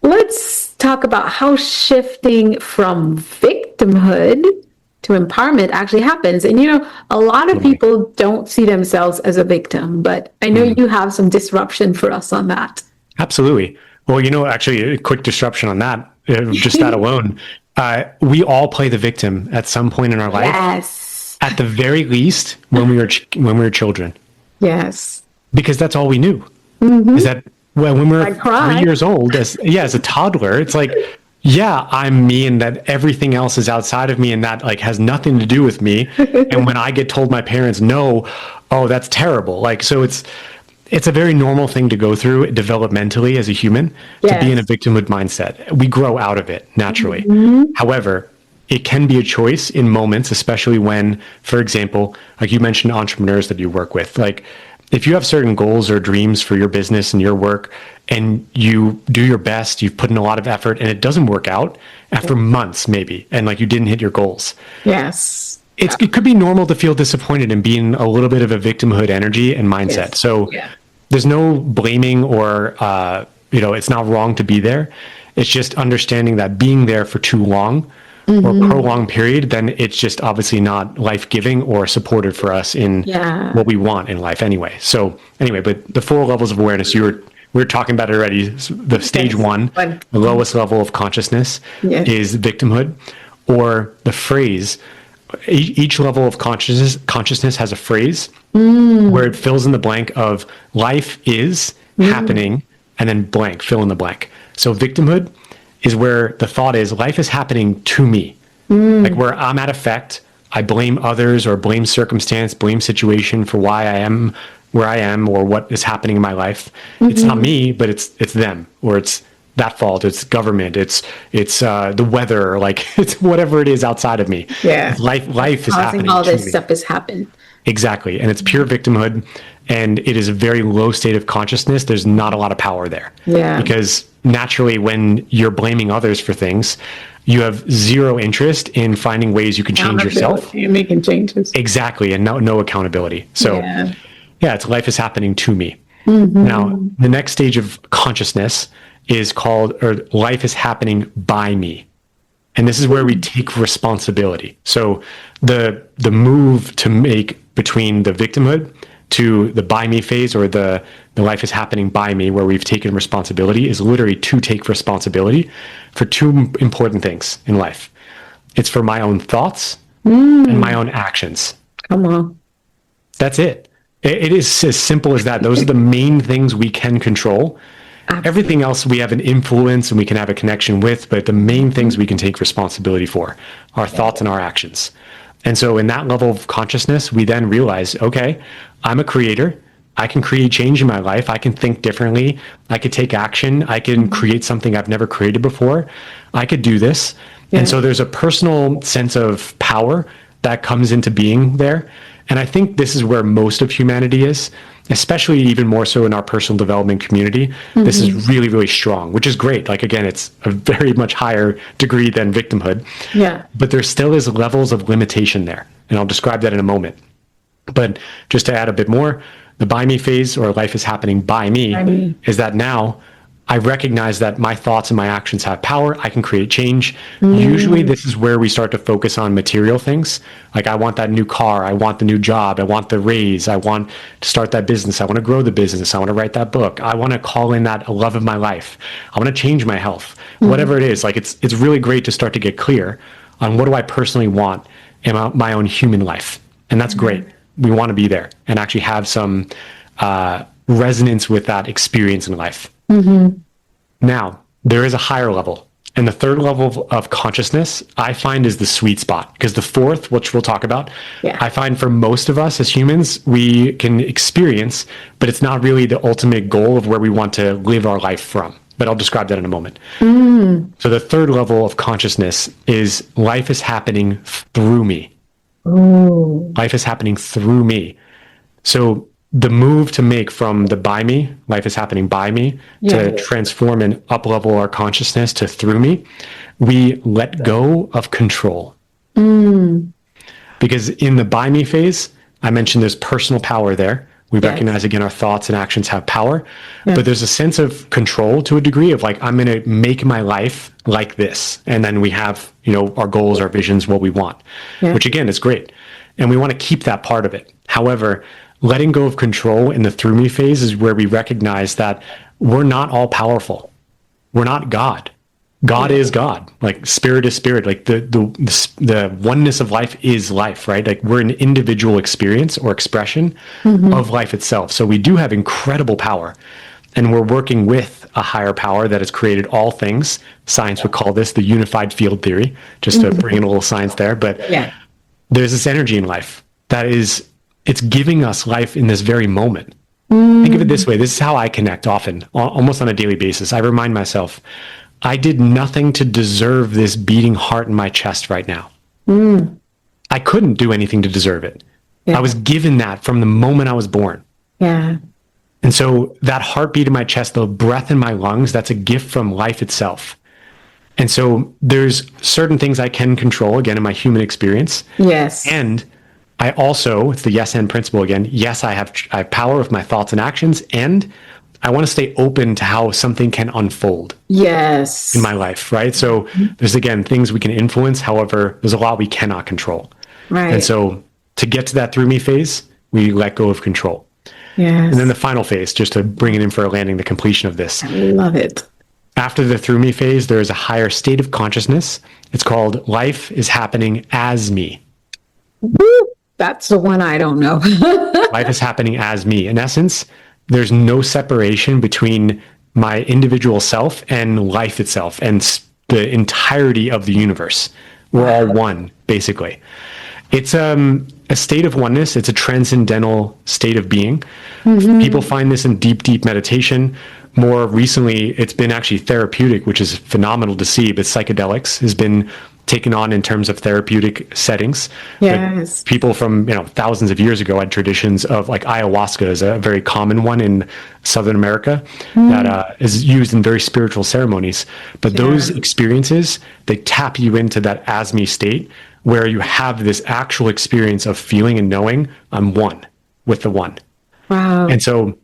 let's talk about how shifting from victimhood to empowerment actually happens. And, a lot of people don't see themselves as a victim, but I know you have some disruption for us on that. Absolutely. Well, actually, a quick disruption on that, just that alone. We all play the victim at some point in our life. Yes. At the very least, when we were children. Yes. Because that's all we knew. Is that when we were 3 years old, as a toddler, it's like, yeah, I'm me, and that everything else is outside of me, and that has nothing to do with me. And when I get told my parents no, oh, that's terrible. So it's a very normal thing to go through developmentally as a human, to be in a victimhood mindset. We grow out of it naturally. However, it can be a choice in moments, especially when, for example, like you mentioned, entrepreneurs that you work with. If you have certain goals or dreams for your business and your work, and you do your best, you've put in a lot of effort, and it doesn't work out after months maybe, and you didn't hit your goals. Yes. It could be normal to feel disappointed and be in a little bit of a victimhood energy and mindset. Yes. So there's no blaming or, it's not wrong to be there. It's just understanding that being there for too long or prolonged period, then it's just obviously not life-giving or supportive for us in what we want in life anyway. So anyway, but the 4 levels of awareness, we were talking about it already. The stage 1, the lowest level of consciousness is victimhood, or the phrase. Each level of consciousness has a phrase where it fills in the blank of life is happening, and then blank, fill in the blank. So victimhood is where the thought is life is happening to me, where I'm at effect. I blame others or blame circumstance, blame situation for why I am where I am or what is happening in my life. It's not me, but it's them, or it's that fault, it's government, it's the weather, it's whatever it is outside of me. Life is happening. All this stuff has happened. Exactly. And it's pure victimhood, and it is a very low state of consciousness. There's not a lot of power there. Because naturally, when you're blaming others for things, you have zero interest in finding ways you can change yourself. You're making changes. Exactly. And no accountability. So it's life is happening to me. Now, the next stage of consciousness is called, or life is happening by me. And this is where we take responsibility. So the move to make between the victimhood to the by me phase, or the life is happening by me, where we've taken responsibility, is literally to take responsibility for 2 important things in life. It's for my own thoughts and my own actions. Come on. That's it. It is as simple as that. Those are the main things we can control. Everything else we have an influence and we can have a connection with, but the main things we can take responsibility for are thoughts and our actions. And so in that level of consciousness, we then realize, okay, I'm a creator. I can create change in my life. I can think differently. I could take action. I can create something I've never created before. I could do this. Yeah. And so there's a personal sense of power that comes into being there. And I think this is where most of humanity is, especially even more so in our personal development community. This is really, really strong, which is great. Like, again, it's a very much higher degree than victimhood. Yeah. But there still is levels of limitation there. And I'll describe that in a moment. But just to add a bit more, the by me phase, or life is happening by me, is that now I recognize that my thoughts and my actions have power. I can create change. Usually this is where we start to focus on material things. Like, I want that new car. I want the new job. I want the raise. I want to start that business. I want to grow the business. I want to write that book. I want to call in that love of my life. I want to change my health. Whatever it is, like, it's really great to start to get clear on what do I personally want in my own human life. And that's great. We want to be there and actually have some resonance with that experience in life. Now, there is a higher level. And the third level of consciousness, I find, is the sweet spot. Because the fourth, which we'll talk about, I find for most of us as humans, we can experience, but it's not really the ultimate goal of where we want to live our life from. But I'll describe that in a moment. So the third level of consciousness is life is happening through me. Life is happening through me. So the move to make from the by me, life is happening by me, to transform and up level our consciousness to through me, we let go of control. Because in the by me phase, I mentioned there's personal power there. We recognize, again, our thoughts and actions have power, but there's a sense of control to a degree of, like, I'm going to make my life like this. And then we have, our goals, our visions, what we want, which again is great. And we want to keep that part of it. However, letting go of control in the through me phase is where we recognize that we're not all powerful. We're not God. God is God. Like, spirit is spirit. Like, the oneness of life is life, right? Like, we're an individual experience or expression of life itself. So we do have incredible power, and we're working with a higher power that has created all things. Science would call this the unified field theory, just to bring in a little science there. But there's this energy in life that is, it's giving us life in this very moment. Think of it this way. This is how I connect often, almost on a daily basis. I remind myself, I did nothing to deserve this beating heart in my chest right now. I couldn't do anything to deserve it. I was given that from the moment I was born. And so that heartbeat in my chest, the breath in my lungs, that's a gift from life itself. And so there's certain things I can control, again, in my human experience. And I also, it's the yes and principle again. Yes, I have power with my thoughts and actions, and I want to stay open to how something can unfold in my life, right? So there's, again, things we can influence. However, there's a lot we cannot control. And so to get to that through me phase, we let go of control. And then the final phase, just to bring it in for a landing, the completion of this. I love it. After the through me phase, there is a higher state of consciousness. It's called life is happening as me. Woo! That's the one I don't know. Life is happening as me. In essence, there's no separation between my individual self and life itself and the entirety of the universe. We're all one, basically. It's a state of oneness. It's a transcendental state of being. People find this in deep, deep meditation. More recently, it's been actually therapeutic, which is phenomenal to see, but psychedelics has been taken on in terms of therapeutic settings. People from thousands of years ago had traditions of, like, ayahuasca is a very common one in Southern America that is used in very spiritual ceremonies. But those experiences, they tap you into that as me state where you have this actual experience of feeling and knowing I'm one with the one. And so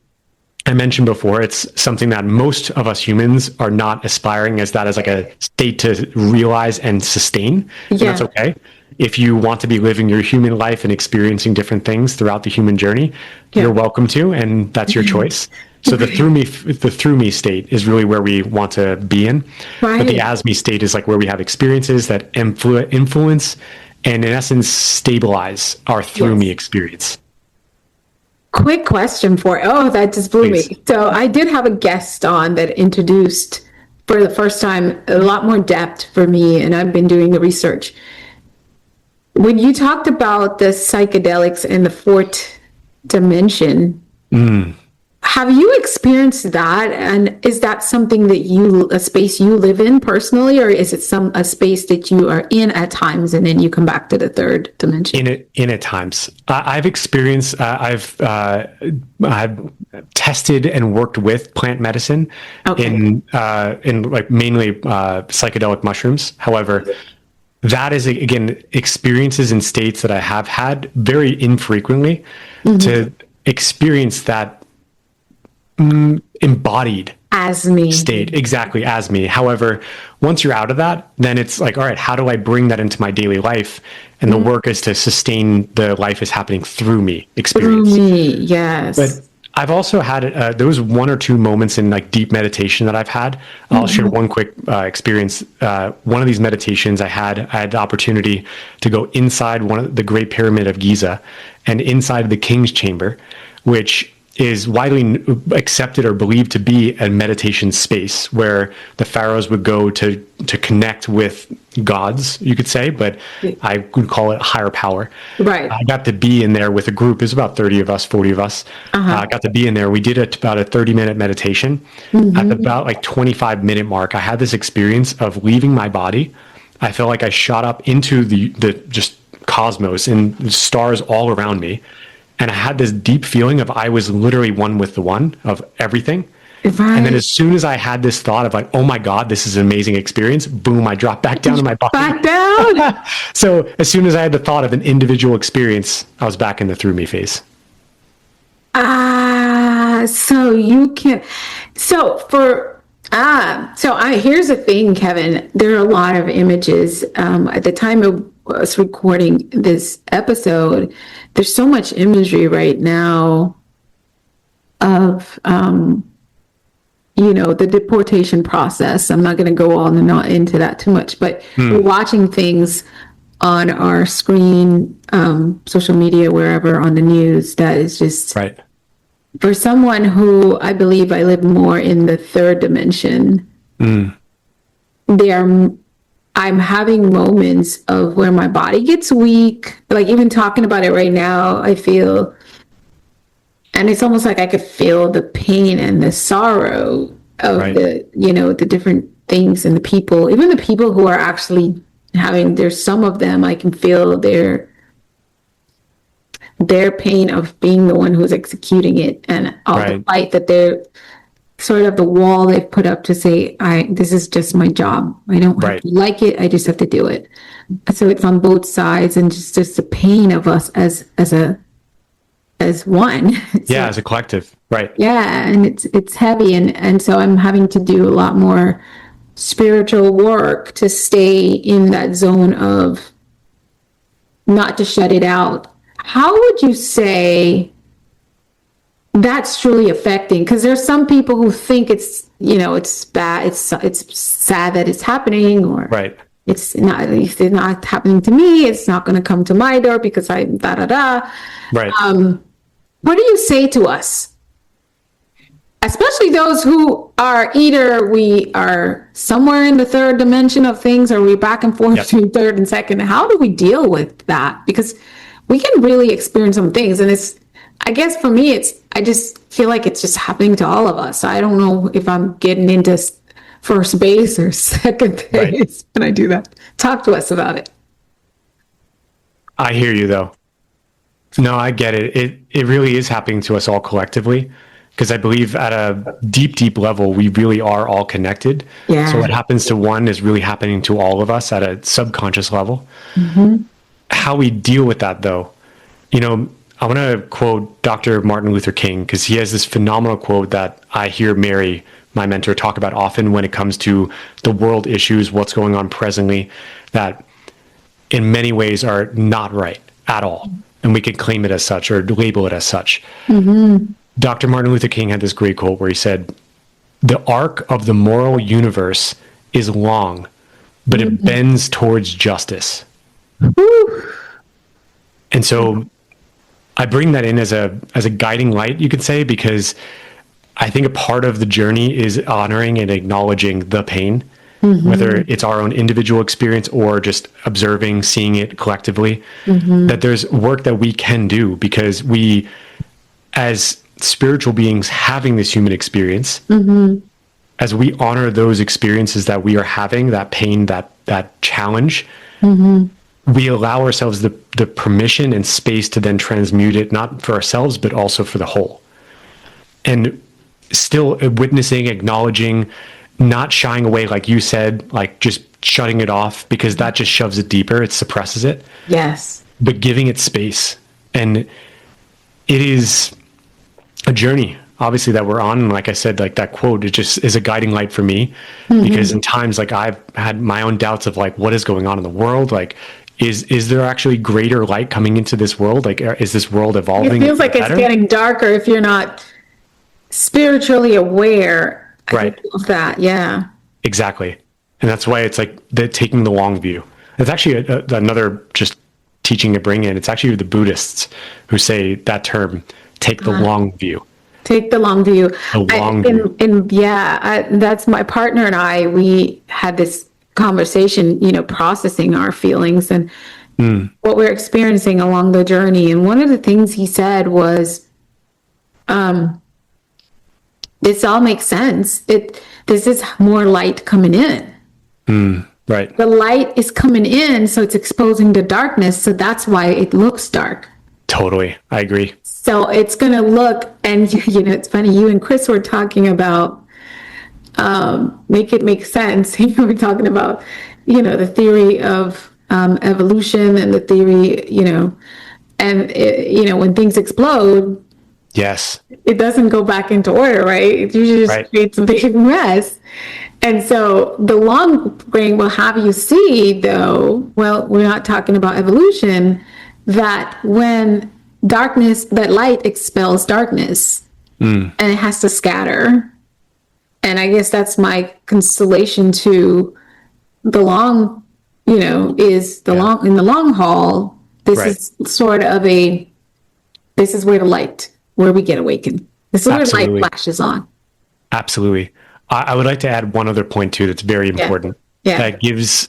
I mentioned before, it's something that most of us humans are not aspiring as like a state to realize and sustain. And that's okay. If you want to be living your human life and experiencing different things throughout the human journey, you're welcome to, and that's your choice. So the through me state is really where we want to be in. But the as me state is like where we have experiences that influence and, in essence, stabilize our through me experience. Quick question that just blew Please. me. So I did have a guest on that introduced for the first time a lot more depth for me, and I've been doing the research. When you talked about the psychedelics and the fourth dimension, have you experienced that? And is that something that a space you live in personally, or is it a space that you are in at times and then you come back to the third dimension? In at times, I've experienced. I've tested and worked with plant medicine in like mainly psychedelic mushrooms. However, that is again experiences in states that I have had very infrequently to experience that embodied As me. state, exactly as me. However, once you're out of that, then it's like, all right, how do I bring that into my daily life? And the work is to sustain the life is happening through me experience. Through me, yes. But I've also had there was one or two moments in like deep meditation that I've had. I'll share one quick experience. One of these meditations I had the opportunity to go inside one of the Great Pyramid of Giza and inside the King's Chamber, which is widely accepted or believed to be a meditation space where the pharaohs would go to connect with gods, you could say, but I would call it higher power. Right. I got to be in there with a group. There's about 30 of us, 40 of us. I got to be in there. We did about a 30-minute meditation. At about like 25-minute mark, I had this experience of leaving my body. I felt like I shot up into the just cosmos and stars all around me. And I had this deep feeling of I was literally one with the one of everything. Right. And then as soon as I had this thought of like, oh my God, this is an amazing experience, boom, I dropped back down to my body. Back down. So as soon as I had the thought of an individual experience, I was back in the through me phase. So you can, here's the thing, Kevin. There are a lot of images. At the time of us recording this episode, there's so much imagery right now of, the deportation process. I'm not going to go on and not into that too much, but we're watching things on our screen, social media, wherever, on the news, that is just right. For someone who I believe I live more in the third dimension, I'm having moments of where my body gets weak. Like even talking about it right now, I feel, and it's almost like I could feel the pain and the sorrow of the different things and the people, even the people who are actually there's some of them I can feel their pain of being the one who's executing it, and all the fight that they're sort of the wall they've put up to say, this is just my job. I don't have to like it. I just have to do it. So it's on both sides, and just the pain of us as one. As a collective. Right. Yeah. And it's heavy. And so I'm having to do a lot more spiritual work to stay in that zone of not to shut it out. How would you say that's truly affecting? Because there's some people who think it's bad, it's sad that it's happening, or it's not happening to me, it's not going to come to my door because I Right. What do you say to us? Especially those who are either we are somewhere in the third dimension of things, or we're back and forth between third and second. How do we deal with that? Because we can really experience some things, and I guess for me, I just feel like it's just happening to all of us. I don't know if I'm getting into first base or second base when I do that. Talk to us about it. I hear you, though. No, I get it. It really is happening to us all collectively, because I believe at a deep, deep level, we really are all connected. Yeah. So what happens to one is really happening to all of us at a subconscious level. How we deal with that, though, I want to quote Dr. Martin Luther King, because he has this phenomenal quote that I hear Mary, my mentor, talk about often when it comes to the world issues, what's going on presently, that in many ways are not right at all. And we can claim it as such or label it as such. Dr. Martin Luther King had this great quote where he said, "The arc of the moral universe is long, but it bends towards justice." And so I bring that in as a guiding light, you could say, because I think a part of the journey is honoring and acknowledging the pain, whether it's our own individual experience or just observing, seeing it collectively, that there's work that we can do because we, as spiritual beings having this human experience, as we honor those experiences that we are having, that pain, that challenge, we allow ourselves the permission and space to then transmute it, not for ourselves, but also for the whole. And still witnessing, acknowledging, not shying away, like you said, like just shutting it off, because that just shoves it deeper, it suppresses it. Yes. But giving it space. And it is a journey, obviously, that we're on. And like I said, like that quote, it just is a guiding light for me, because in times like I've had my own doubts of like, what is going on in the world? Like, is there actually greater light coming into this world? Like, is this world evolving? It feels like better? It's getting darker if you're not spiritually aware of that. Yeah. Exactly. And that's why it's like taking the long view. It's actually another just teaching to bring in. It's actually the Buddhists who say that term, take the long view. Take the long view. The long view. That's my partner and I, we had this conversation, processing our feelings and what we're experiencing along the journey. And one of the things he said was, this all makes sense. This is more light coming in. Right. The light is coming in, so it's exposing the darkness. So that's why it looks dark. Totally. I agree. So it's going to look, and it's funny, you and Chris were talking about, make it make sense. You were talking about, the theory of evolution and the theory, and, when things explode, yes, it doesn't go back into order, right? It usually just creates a big mess. And so the long brain will have you see, though, well, we're not talking about evolution, that when that light expels darkness and it has to scatter. And I guess that's my consolation to the long, is the long, in the long haul, this is sort of this is where where we get awakened. This is where light flashes on. Absolutely. I would like to add one other point too that's very important. Yeah. That gives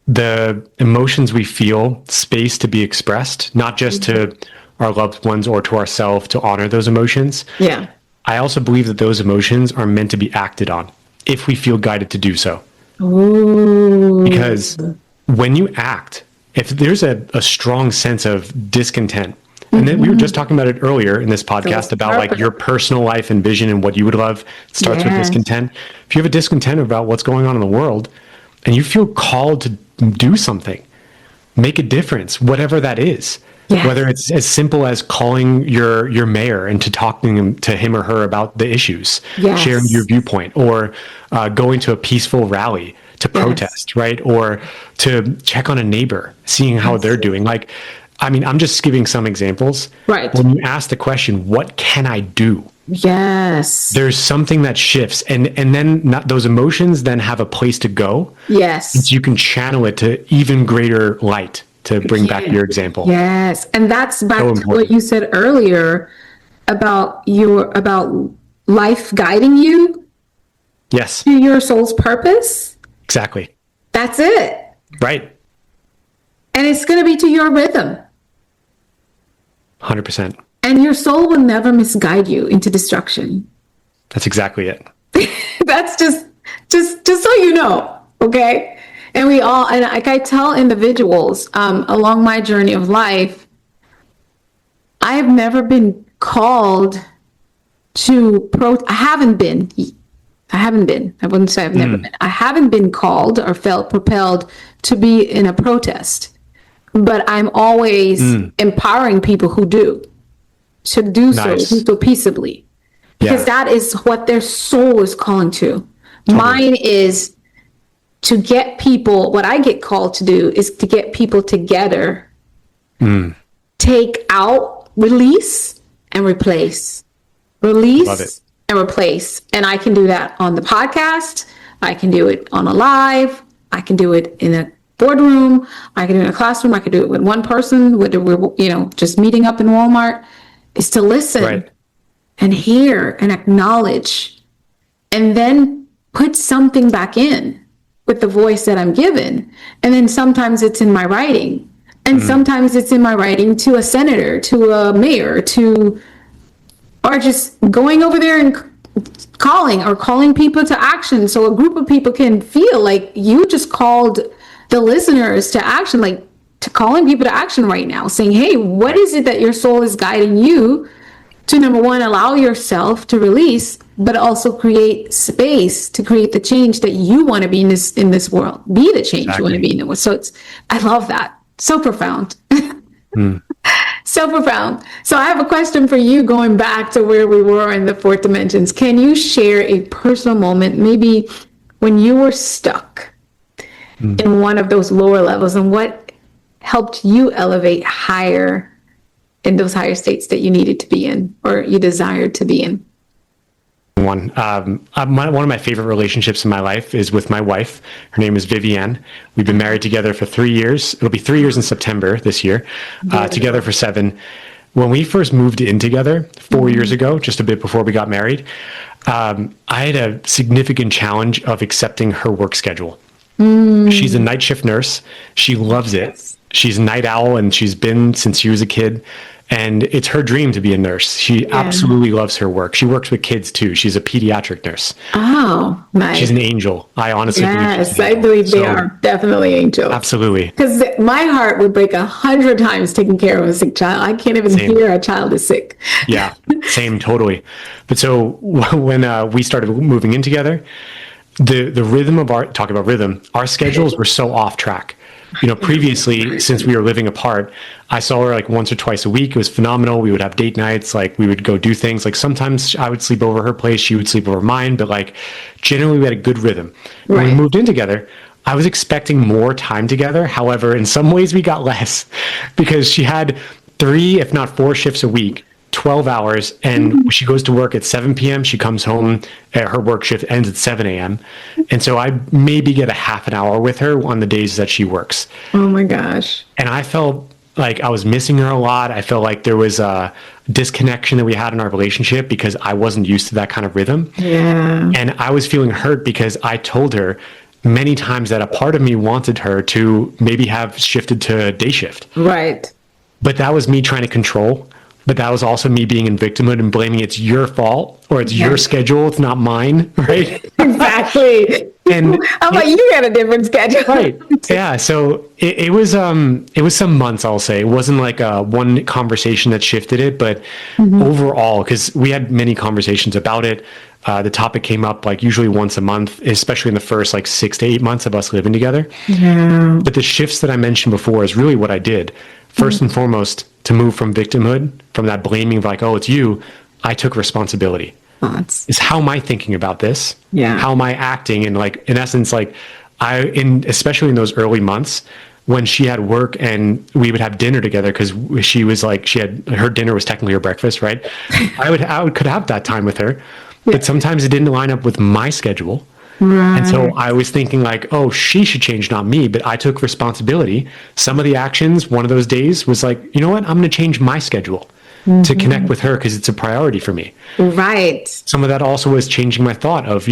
the emotions we feel space to be expressed, not just to our loved ones or to ourselves, to honor those emotions. Yeah. I also believe that those emotions are meant to be acted on if we feel guided to do so. Ooh. Because when you act, if there's a strong sense of discontent, and then we were just talking about it earlier in this podcast about like your personal life and vision and what you would love. It starts with discontent. If you have a discontent about what's going on in the world and you feel called to do something, make a difference, whatever that is. Yes. Whether it's as simple as calling your mayor and to talking to him or her about the issues, sharing your viewpoint, or going to a peaceful rally to protest, right? Or to check on a neighbor, seeing how they're doing. Like, I mean, I'm just giving some examples. Right. When you ask the question, what can I do? Yes. There's something that shifts. And then those emotions then have a place to go. Yes. And so you can channel it to even greater light, to bring back your example. Yes. And that's back to what you said earlier about life guiding you. Yes. To your soul's purpose. Exactly. That's it. Right. And it's going to be to your rhythm. 100%. And your soul will never misguide you into destruction. That's exactly it. That's just so you know, okay? And like I tell individuals along my journey of life, I have never been called to I haven't been. I wouldn't say I've never been. I haven't been called or felt propelled to be in a protest. But I'm always empowering people who do. To do so peaceably. Because that is what their soul is calling to. Totally. Mine is to get people, what I get called to do is to get people together, take out, release, and replace. Release and replace. And I can do that on the podcast. I can do it on a live. I can do it in boardroom, I can do it in a classroom, I could do it with one person, whether we're, just meeting up in Walmart, is to listen Right. and hear and acknowledge, and then put something back in with the voice that I'm given. And then sometimes it's in my writing, and sometimes it's in my writing to a senator, to a mayor, or just going over there and calling people to action, so a group of people can feel like you just called the listeners to action, like to calling people to action right now, saying, hey, what is it that your soul is guiding you to, number one, allow yourself to release, but also create space to create the change that you want to be in this world, be the change you want to be in the world. So I love that. So profound. So profound. So I have a question for you, going back to where we were in the fourth dimensions. Can you share a personal moment, maybe when you were stuck in one of those lower levels, and what helped you elevate higher in those higher states that you needed to be in, or you desired to be in? One of my favorite relationships in my life is with my wife. Her name is Vivienne. We've been married together for 3 years. It'll be 3 years in September this year, together for 7. When we first moved in together 4 years ago, just a bit before we got married, I had a significant challenge of accepting her work schedule. She's a night shift nurse. She loves it. She's a night owl, and she's been since she was a kid. And it's her dream to be a nurse. She absolutely loves her work. She works with kids too. She's a pediatric nurse. Oh, nice. She's an angel. I honestly believe she's an angel. I believe they are definitely angels. Absolutely. Because my heart would break 100 times taking care of a sick child. I can't even hear a child is sick. Yeah, same, totally. But so when we started moving in together, the rhythm of talk about rhythm, our schedules were so off track. Previously, since we were living apart, I saw her like once or twice a week. It was phenomenal. We would have date nights. Like, we would go do things. Like, sometimes I would sleep over her place. She would sleep over mine. But like, generally, we had a good rhythm. When we moved in together, I was expecting more time together. However, in some ways we got less, because she had 3, if not 4 shifts a week, 12 hours, and she goes to work at 7 p.m. She comes home, her work shift ends at 7 a.m. And so I maybe get a half an hour with her on the days that she works. Oh my gosh. And I felt like I was missing her a lot. I felt like there was a disconnection that we had in our relationship because I wasn't used to that kind of rhythm. Yeah. And I was feeling hurt because I told her many times that a part of me wanted her to maybe have shifted to day shift. Right. But that was me trying to control. But that was also me being in victimhood and blaming it's your fault, or it's your schedule, it's not mine, right? Exactly. And how about you got a different schedule? Right. Yeah. So it was some months, I'll say. It wasn't like one conversation that shifted it, but overall, because we had many conversations about it, the topic came up like usually once a month, especially in the first like 6 to 8 months of us living together. Yeah. But the shifts that I mentioned before is really what I did. First and foremost, to move from victimhood, from that blaming of like, oh, it's you, I took responsibility. Is how am I thinking about this? Yeah. How am I acting? And like, in essence, like especially in those early months when she had work and we would have dinner together, because she was like, her dinner was technically her breakfast, right? I could have that time with her, but sometimes it didn't line up with my schedule. Right. And so I was thinking like, oh, she should change, not me. But I took responsibility. Some of the actions, one of those days was like, you know what? I'm going to change my schedule to connect with her because it's a priority for me. Right. Some of that also was changing my thought of,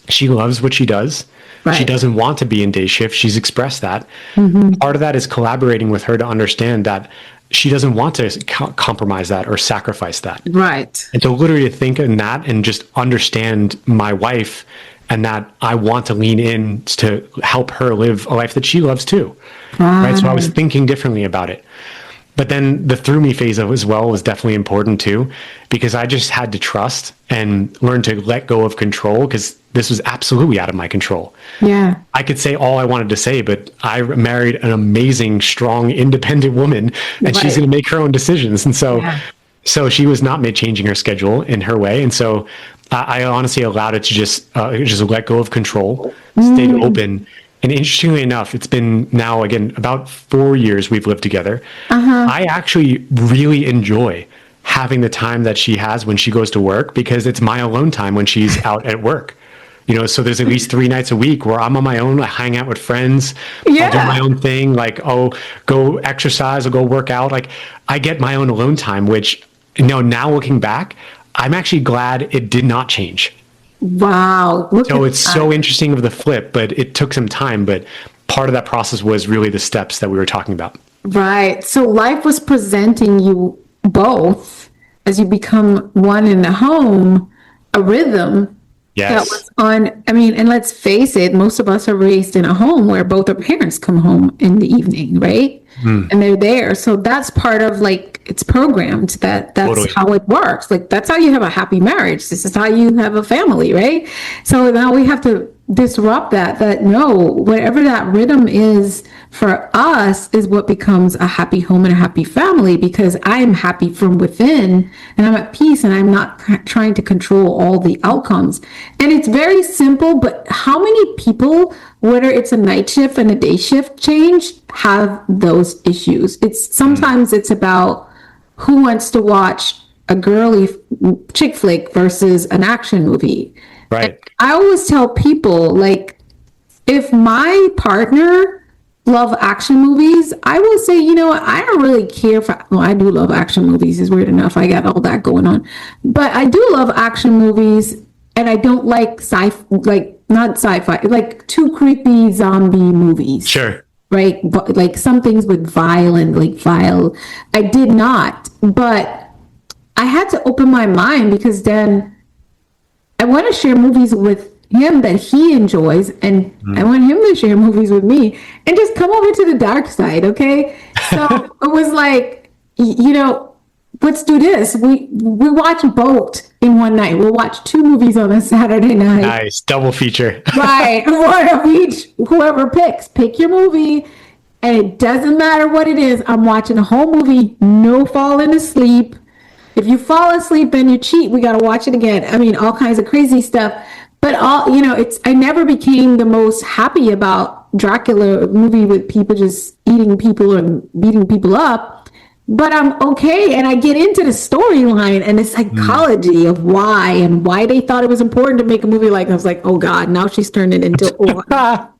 she loves what she does. Right. She doesn't want to be in day shift. She's expressed that. Part of that is collaborating with her to understand that she doesn't want to compromise that or sacrifice that. Right. And so literally to think in that and just understand my wife, and that I want to lean in to help her live a life that she loves too. Right. So I was thinking differently about it. But then the through me phase of as well was definitely important too, because I just had to trust and learn to let go of control, because this was absolutely out of my control. Yeah. I could say all I wanted to say, but I married an amazing, strong, independent woman, and she's going to make her own decisions. And so she was not changing her schedule in her way. And so I honestly allowed it to just let go of control, stayed open. And interestingly enough, it's been now, again, about 4 years we've lived together. I actually really enjoy having the time that she has when she goes to work, because it's my alone time when she's out at work. So there's at least 3 nights a week where I'm on my own. I hang out with friends. Yeah. I'll do my own thing. Like, I'll go exercise, I'll go work out. Like, I get my own alone time, which, now looking back, I'm actually glad it did not change. Wow. So it's so interesting of the flip, but it took some time. But part of that process was really the steps that we were talking about. Right. So life was presenting you both as you become one in the home, a rhythm that was on. I mean, and let's face it, most of us are raised in a home where both our parents come home in the evening, right? And they're there. So that's part of, like, it's programmed that's Totally. how it works. Like, that's how you have a happy marriage. This is how you have a family, right? So now we have to disrupt that no, whatever that rhythm is for us is what becomes a happy home and a happy family, because I'm happy from within and I'm at peace and I'm not trying to control all the outcomes. And it's very simple, but how many people, whether it's a night shift and a day shift change, have those issues? Sometimes it's about who wants to watch a girly chick flick versus an action movie. Right. And I always tell people, like, if my partner love action movies, I will say, I don't really care for, well, I do love action movies. It's weird enough. I got all that going on, but I do love action movies, and I don't like not sci-fi, like too creepy zombie movies. Sure. Right. But like some things with vile, I did not, but I had to open my mind, because then I want to share movies with him that he enjoys, and I want him to share movies with me, and just come over to the dark side. Okay. So it was like, let's do this. We watch both in one night. We'll watch 2 movies on a Saturday night. Nice. Double feature. Right. One of each, whoever pick your movie. And it doesn't matter what it is. I'm watching a whole movie, no falling asleep. If you fall asleep, then you cheat. We got to watch it again. I mean, all kinds of crazy stuff. But I never became the most happy about Dracula movie with people just eating people and beating people up. But I'm okay. And I get into the storyline and the psychology of why they thought it was important to make a movie like that. I was like, oh God, now she's turned it into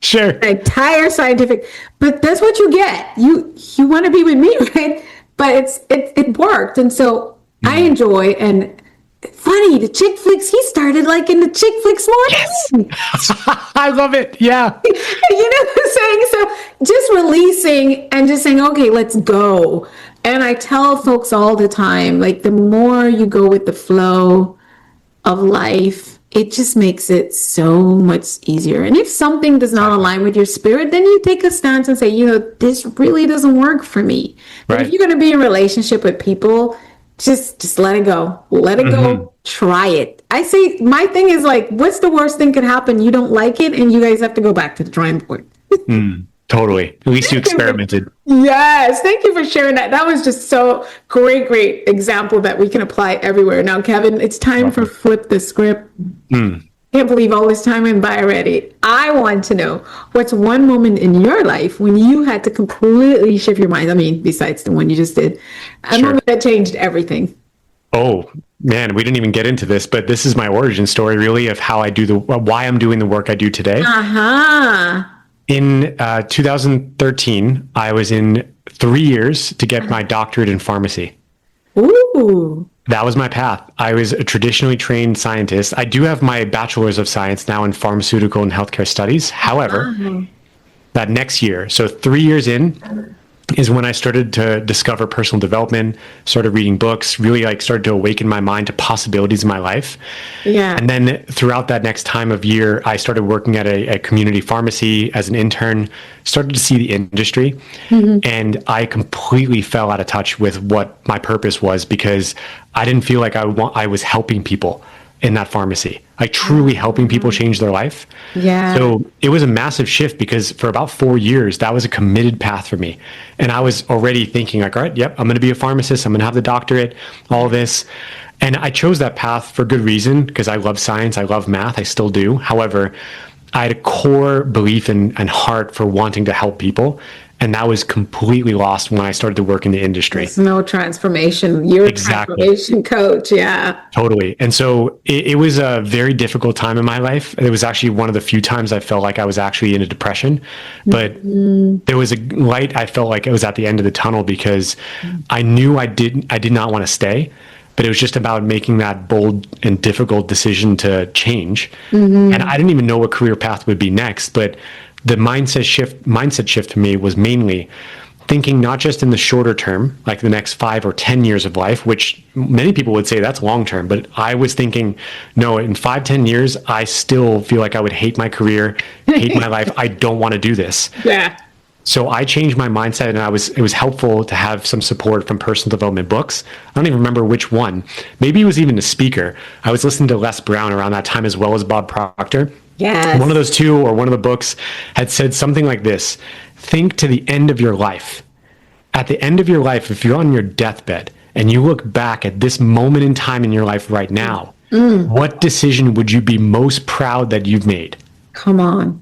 Sure. an entire scientific. But that's what you get. You want to be with me, right? But it worked. And so I enjoy, and funny, the chick flicks, he started like in the chick flicks morning. Yes. I love it. Yeah. You know what I'm saying? So just releasing and just saying, okay, let's go. And I tell folks all the time, like, the more you go with the flow of life, it just makes it so much easier. And if something does not align with your spirit, then you take a stance and say, this really doesn't work for me. But if you're going to be in a relationship with people, just let it go. Let it go. Try it. I say, my thing is, like, what's the worst thing could happen? You don't like it, and you guys have to go back to the drawing board. Totally. At least you experimented. Yes. Thank you for sharing that. That was just so great example that we can apply everywhere. Now, Kevin, it's time for Flip the Script. Can't believe all this time went by already. I want to know, what's one moment in your life when you had to completely shift your mind? I mean, besides the one you just did, a moment that changed everything. Oh man, we didn't even get into this, but this is my origin story, really, of how I do why I'm doing the work I do today. In 2013, I was in 3 years to get my doctorate in pharmacy. Ooh. That was my path. I was a traditionally trained scientist. I do have my bachelor's of science now in pharmaceutical and healthcare studies. However, that next year, so 3 years in, is when I started to discover personal development, started reading books, really started to awaken my mind to possibilities in my life. Yeah. And then throughout that next time of year, I started working at a community pharmacy as an intern, started to see the industry, and I completely fell out of touch with what my purpose was, because I didn't feel like I was helping people in that pharmacy, like truly helping people change their life. Yeah. So it was a massive shift, because for about 4 years, that was a committed path for me. And I was already thinking like, all right, yep, I'm going to be a pharmacist. I'm going to have the doctorate, all this. And I chose that path for good reason, because I love science. I love math. I still do. However, I had a core belief and heart for wanting to help people. And that was completely lost when I started to work in the industry. There's no transformation. You're a transformation coach. Yeah. Totally. And so it was a very difficult time in my life. It was actually one of the few times I felt like I was actually in a depression, but there was a light. I felt like it was at the end of the tunnel because I knew I did not want to stay, but it was just about making that bold and difficult decision to change. And I didn't even know what career path would be next, but the mindset shift for me was mainly thinking not just in the shorter term, like the next 5 or 10 years of life, which many people would say that's long term, but I was thinking, no, in 5, 10 years, I still feel like I would hate my career, hate my life. I don't want to do this. Yeah. So I changed my mindset, and it was helpful to have some support from personal development books. I don't even remember which one. Maybe it was even a speaker. I was listening to Les Brown around that time, as well as Bob Proctor. Yes. One of those two, or one of the books, had said something like this: think to the end of your life. At the end of your life, if you're on your deathbed and you look back at this moment in time in your life right now, what decision would you be most proud that you've made? Come on.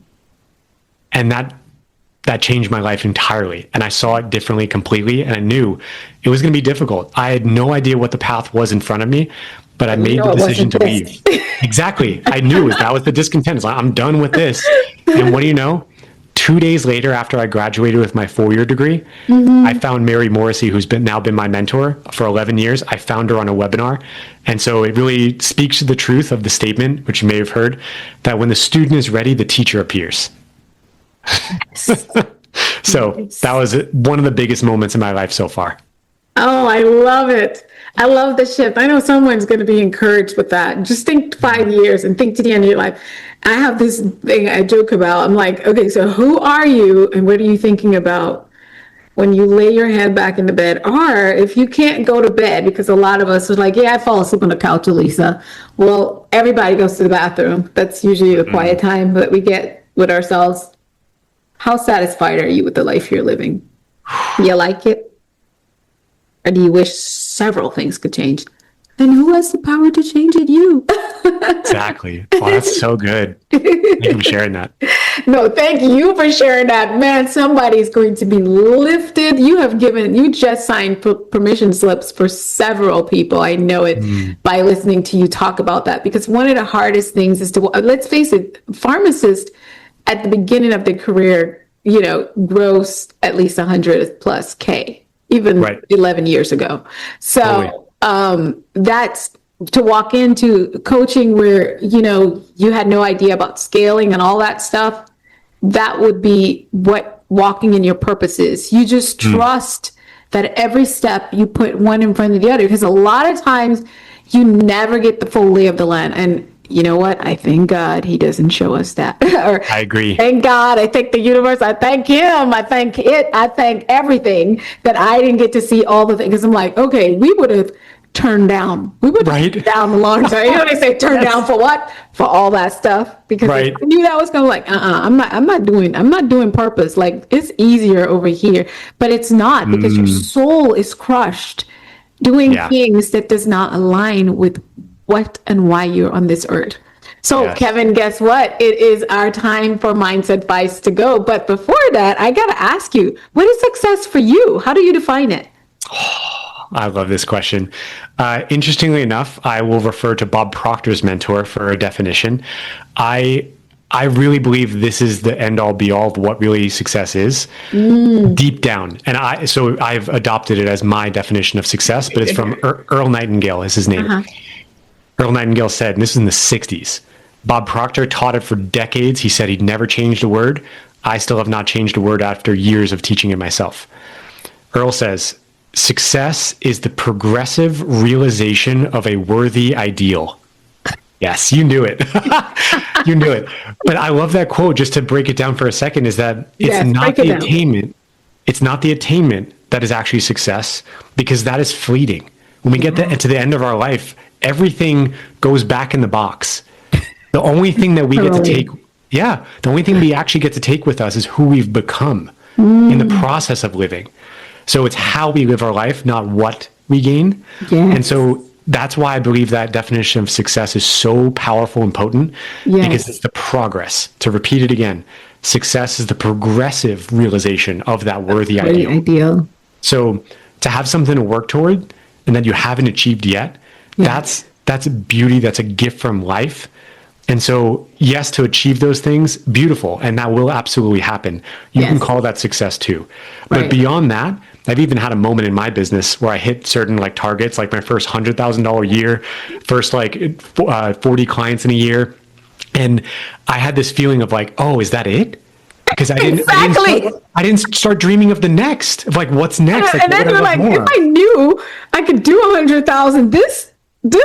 And that changed my life entirely. And I saw it differently completely. And I knew it was going to be difficult. I had no idea what the path was in front of me, but I made the decision to leave. Exactly. I knew that was the discontent. It's like, I'm done with this. And what do you know? 2 days later, after I graduated with my 4-year degree, I found Mary Morrissey, who's now been my mentor for 11 years. I found her on a webinar. And so it really speaks to the truth of the statement, which you may have heard, that when the student is ready, the teacher appears. So that was one of the biggest moments in my life so far. Oh, I love it. I love the shift. I know someone's going to be encouraged with that. Just think 5 years and think to the end of your life. I have this thing I joke about. I'm like, okay, so who are you and what are you thinking about when you lay your head back in the bed? Or if you can't go to bed, because a lot of us are like, yeah, I fall asleep on the couch, Alisa. Well, everybody goes to the bathroom. That's usually the quiet time that we get with ourselves. How satisfied are you with the life you're living? You like it? Or do you wish several things could change? Then who has the power to change it? You. Exactly. Oh, that's so good. Thank you for sharing that. No, thank you for sharing that. Man, somebody's going to be lifted. You just signed permission slips for several people. I know it by listening to you talk about that, because one of the hardest things is to, let's face it, pharmacists at the beginning of their career, gross at least 100 plus K, even 11 years ago. So that's to walk into coaching where, you had no idea about scaling and all that stuff. That would be what walking in your purpose is. You just trust that every step you put one in front of the other, because a lot of times you never get the full lay of the land. And you know what? I thank God he doesn't show us that. Or, I agree. Thank God. I thank the universe. I thank him. I thank it. I thank everything that I didn't get to see all the things. Because I'm like, okay, we would have turned down. We would have turned down the long time. You know they say turn down for what? For all that stuff. Because I knew that was going to like, I'm not doing purpose. Like, it's easier over here. But it's not, because your soul is crushed doing things that does not align with what and why you're on this earth. So Kevin, guess what? It is our time for Mindset Advice to go. But before that, I got to ask you, what is success for you? How do you define it? I love this question. Interestingly enough, I will refer to Bob Proctor's mentor for a definition. I really believe this is the end all be all of what really success is, deep down. And I've adopted it as my definition of success, but it's from Earl Nightingale is his name. Earl Nightingale said, and this is in the 60s, Bob Proctor taught it for decades. He said he'd never changed a word. I still have not changed a word after years of teaching it myself. Earl says, success is the progressive realization of a worthy ideal. Yes, you knew it. You knew it. But I love that quote. Just to break it down for a second, is that it's not the attainment. It's not the attainment that is actually success, because that is fleeting. When we get to the end of our life, everything goes back in the box. The only thing that we get to take, the only thing we actually get to take with us is who we've become in the process of living. So it's how we live our life, not what we gain. And so that's why I believe that definition of success is so powerful and potent, because it's the progress. To repeat it again, success is the progressive realization of that worthy ideal. So to have something to work toward and that you haven't achieved yet, that's beauty. That's a gift from life. And so, yes, to achieve those things, beautiful. And that will absolutely happen. You can call that success too. But beyond that, I've even had a moment in my business where I hit certain like targets, like my first $100,000 year, first like 40 clients in a year. And I had this feeling of like, oh, is that it? Because I didn't start dreaming of the next, of like, what's next? And then you're like, if I knew I could do 100,000 this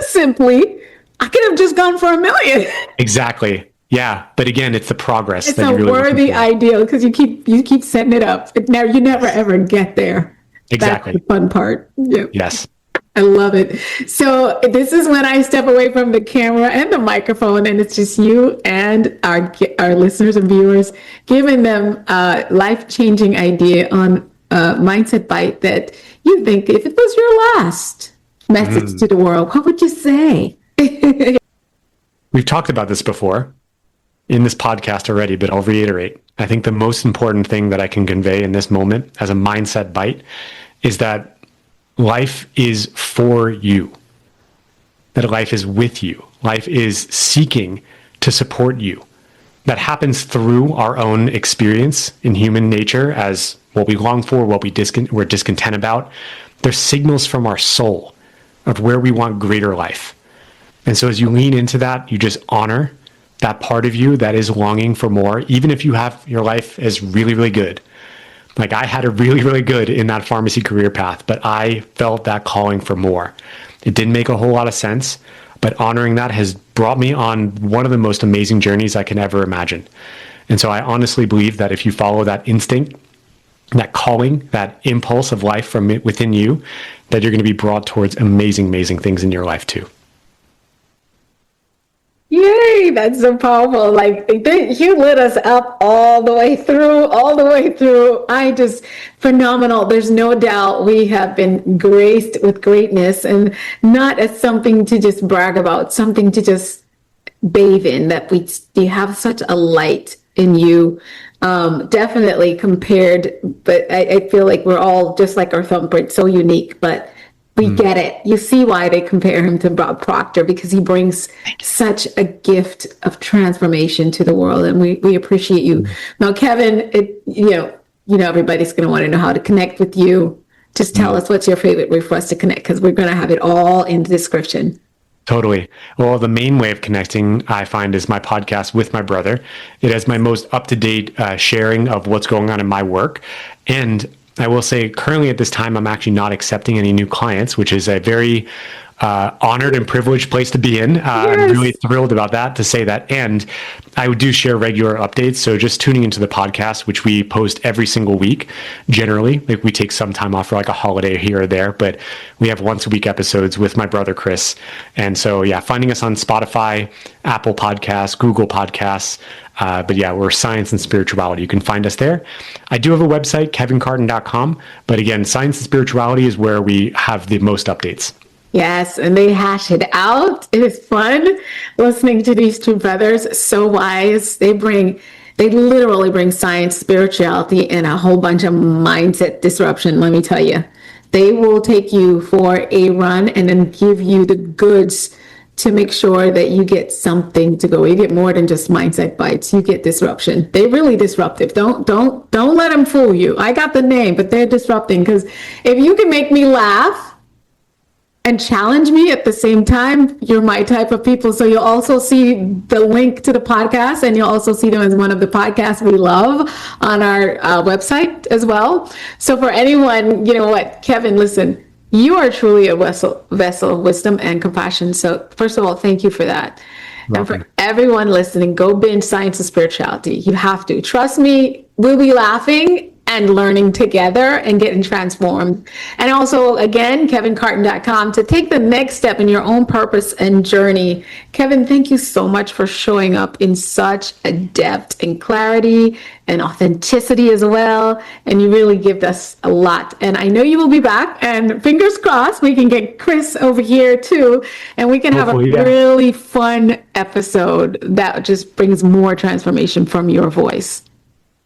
simply, I could have just gone for 1 million. Exactly. Yeah. But again, it's the progress. It's a really worthy ideal, because you keep setting it up. Now you never ever get there. Exactly. That's the fun part. Yep. Yes. I love it. So this is when I step away from the camera and the microphone, and it's just you and our listeners and viewers, giving them a life-changing idea on a mindset bite that you think, if it was your last message to the world, what would you say? We've talked about this before in this podcast already, but I'll reiterate. I think the most important thing that I can convey in this moment as a mindset bite is that life is for you, that life is with you. Life is seeking to support you. That happens through our own experience in human nature as what we long for, what we're discontent about. There's signals from our soul of where we want greater life. And so as you lean into that, you just honor that part of you that is longing for more, even if you have your life is really, really good. Like I had a really, really good in that pharmacy career path, but I felt that calling for more. It didn't make a whole lot of sense, but honoring that has brought me on one of the most amazing journeys I can ever imagine. And so I honestly believe that if you follow that instinct, that calling, that impulse of life from within you, that you're going to be brought towards amazing, amazing things in your life too. Yay, that's so powerful. Like, you lit us up all the way through. Phenomenal. There's no doubt we have been graced with greatness, and not as something to just brag about, something to just bathe in, that you have such a light in you. Definitely compared, but I feel like we're all just like our thumbprint, so unique, but we get it. You see why they compare him to Bob Proctor, because he brings such a gift of transformation to the world, and we appreciate you. Now, Kevin, everybody's going to want to know how to connect with you. Just tell us what's your favorite way for us to connect, because we're going to have it all in the description. Totally. Well, the main way of connecting, I find, is my podcast with my brother. It has my most up-to-date sharing of what's going on in my work. And I will say currently at this time, I'm actually not accepting any new clients, which is a very honored and privileged place to be in. Yes. I'm really thrilled about that, to say that. And I do share regular updates. So just tuning into the podcast, which we post every single week, generally. Like we take some time off for like a holiday here or there, but we have once a week episodes with my brother, Chris. And so, yeah, finding us on Spotify, Apple Podcasts, Google Podcasts. But yeah, we're Science and Spirituality. You can find us there. I do have a website, kevincarton.com. But again, Science and Spirituality is where we have the most updates. Yes, and they hash it out. It is fun listening to these two brothers, so wise. They literally bring science, spirituality, and a whole bunch of mindset disruption, let me tell you. They will take you for a run and then give you the goods to make sure that you get something to go. You get more than just mindset bites. You get disruption. They're really disruptive. Don't let them fool you. I got the name, but they're disrupting, because if you can make me laugh and challenge me at the same time, you're my type of people. So you'll also see the link to the podcast, and you'll also see them as one of the podcasts we love on our website as well. So for anyone, you know what, Kevin, listen, you are truly a vessel of wisdom and compassion. So first of all, thank you for that. Welcome. And for everyone listening, go binge Science and Spirituality. You have to. Trust me, we'll be laughing and learning together and getting transformed. And also, again, kevincarton.com to take the next step in your own purpose and journey. Kevin, thank you so much for showing up in such a depth and clarity and authenticity as well. And you really give us a lot. And I know you will be back, and fingers crossed, we can get Chris over here too. And we can have a really fun episode that just brings more transformation from your voice.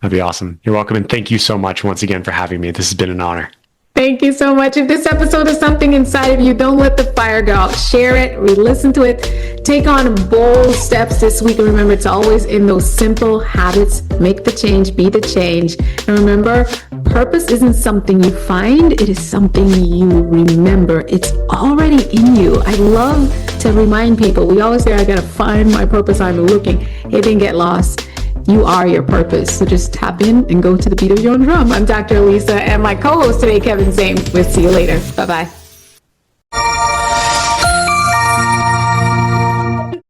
That'd be awesome. You're welcome. And thank you so much once again for having me. This has been an honor. Thank you so much. If this episode is something inside of you, don't let the fire go out. Share it, re-listen to it, take on bold steps this week. And remember, it's always in those simple habits. Make the change, be the change. And remember, purpose isn't something you find, it is something you remember. It's already in you. I love to remind people, we always say, I gotta find my purpose, I'm looking. It didn't get lost. You are your purpose. So just tap in and go to the beat of your own drum. I'm Dr. Alisa, and my co-host today, Kevin Zane. We'll see you later. Bye-bye.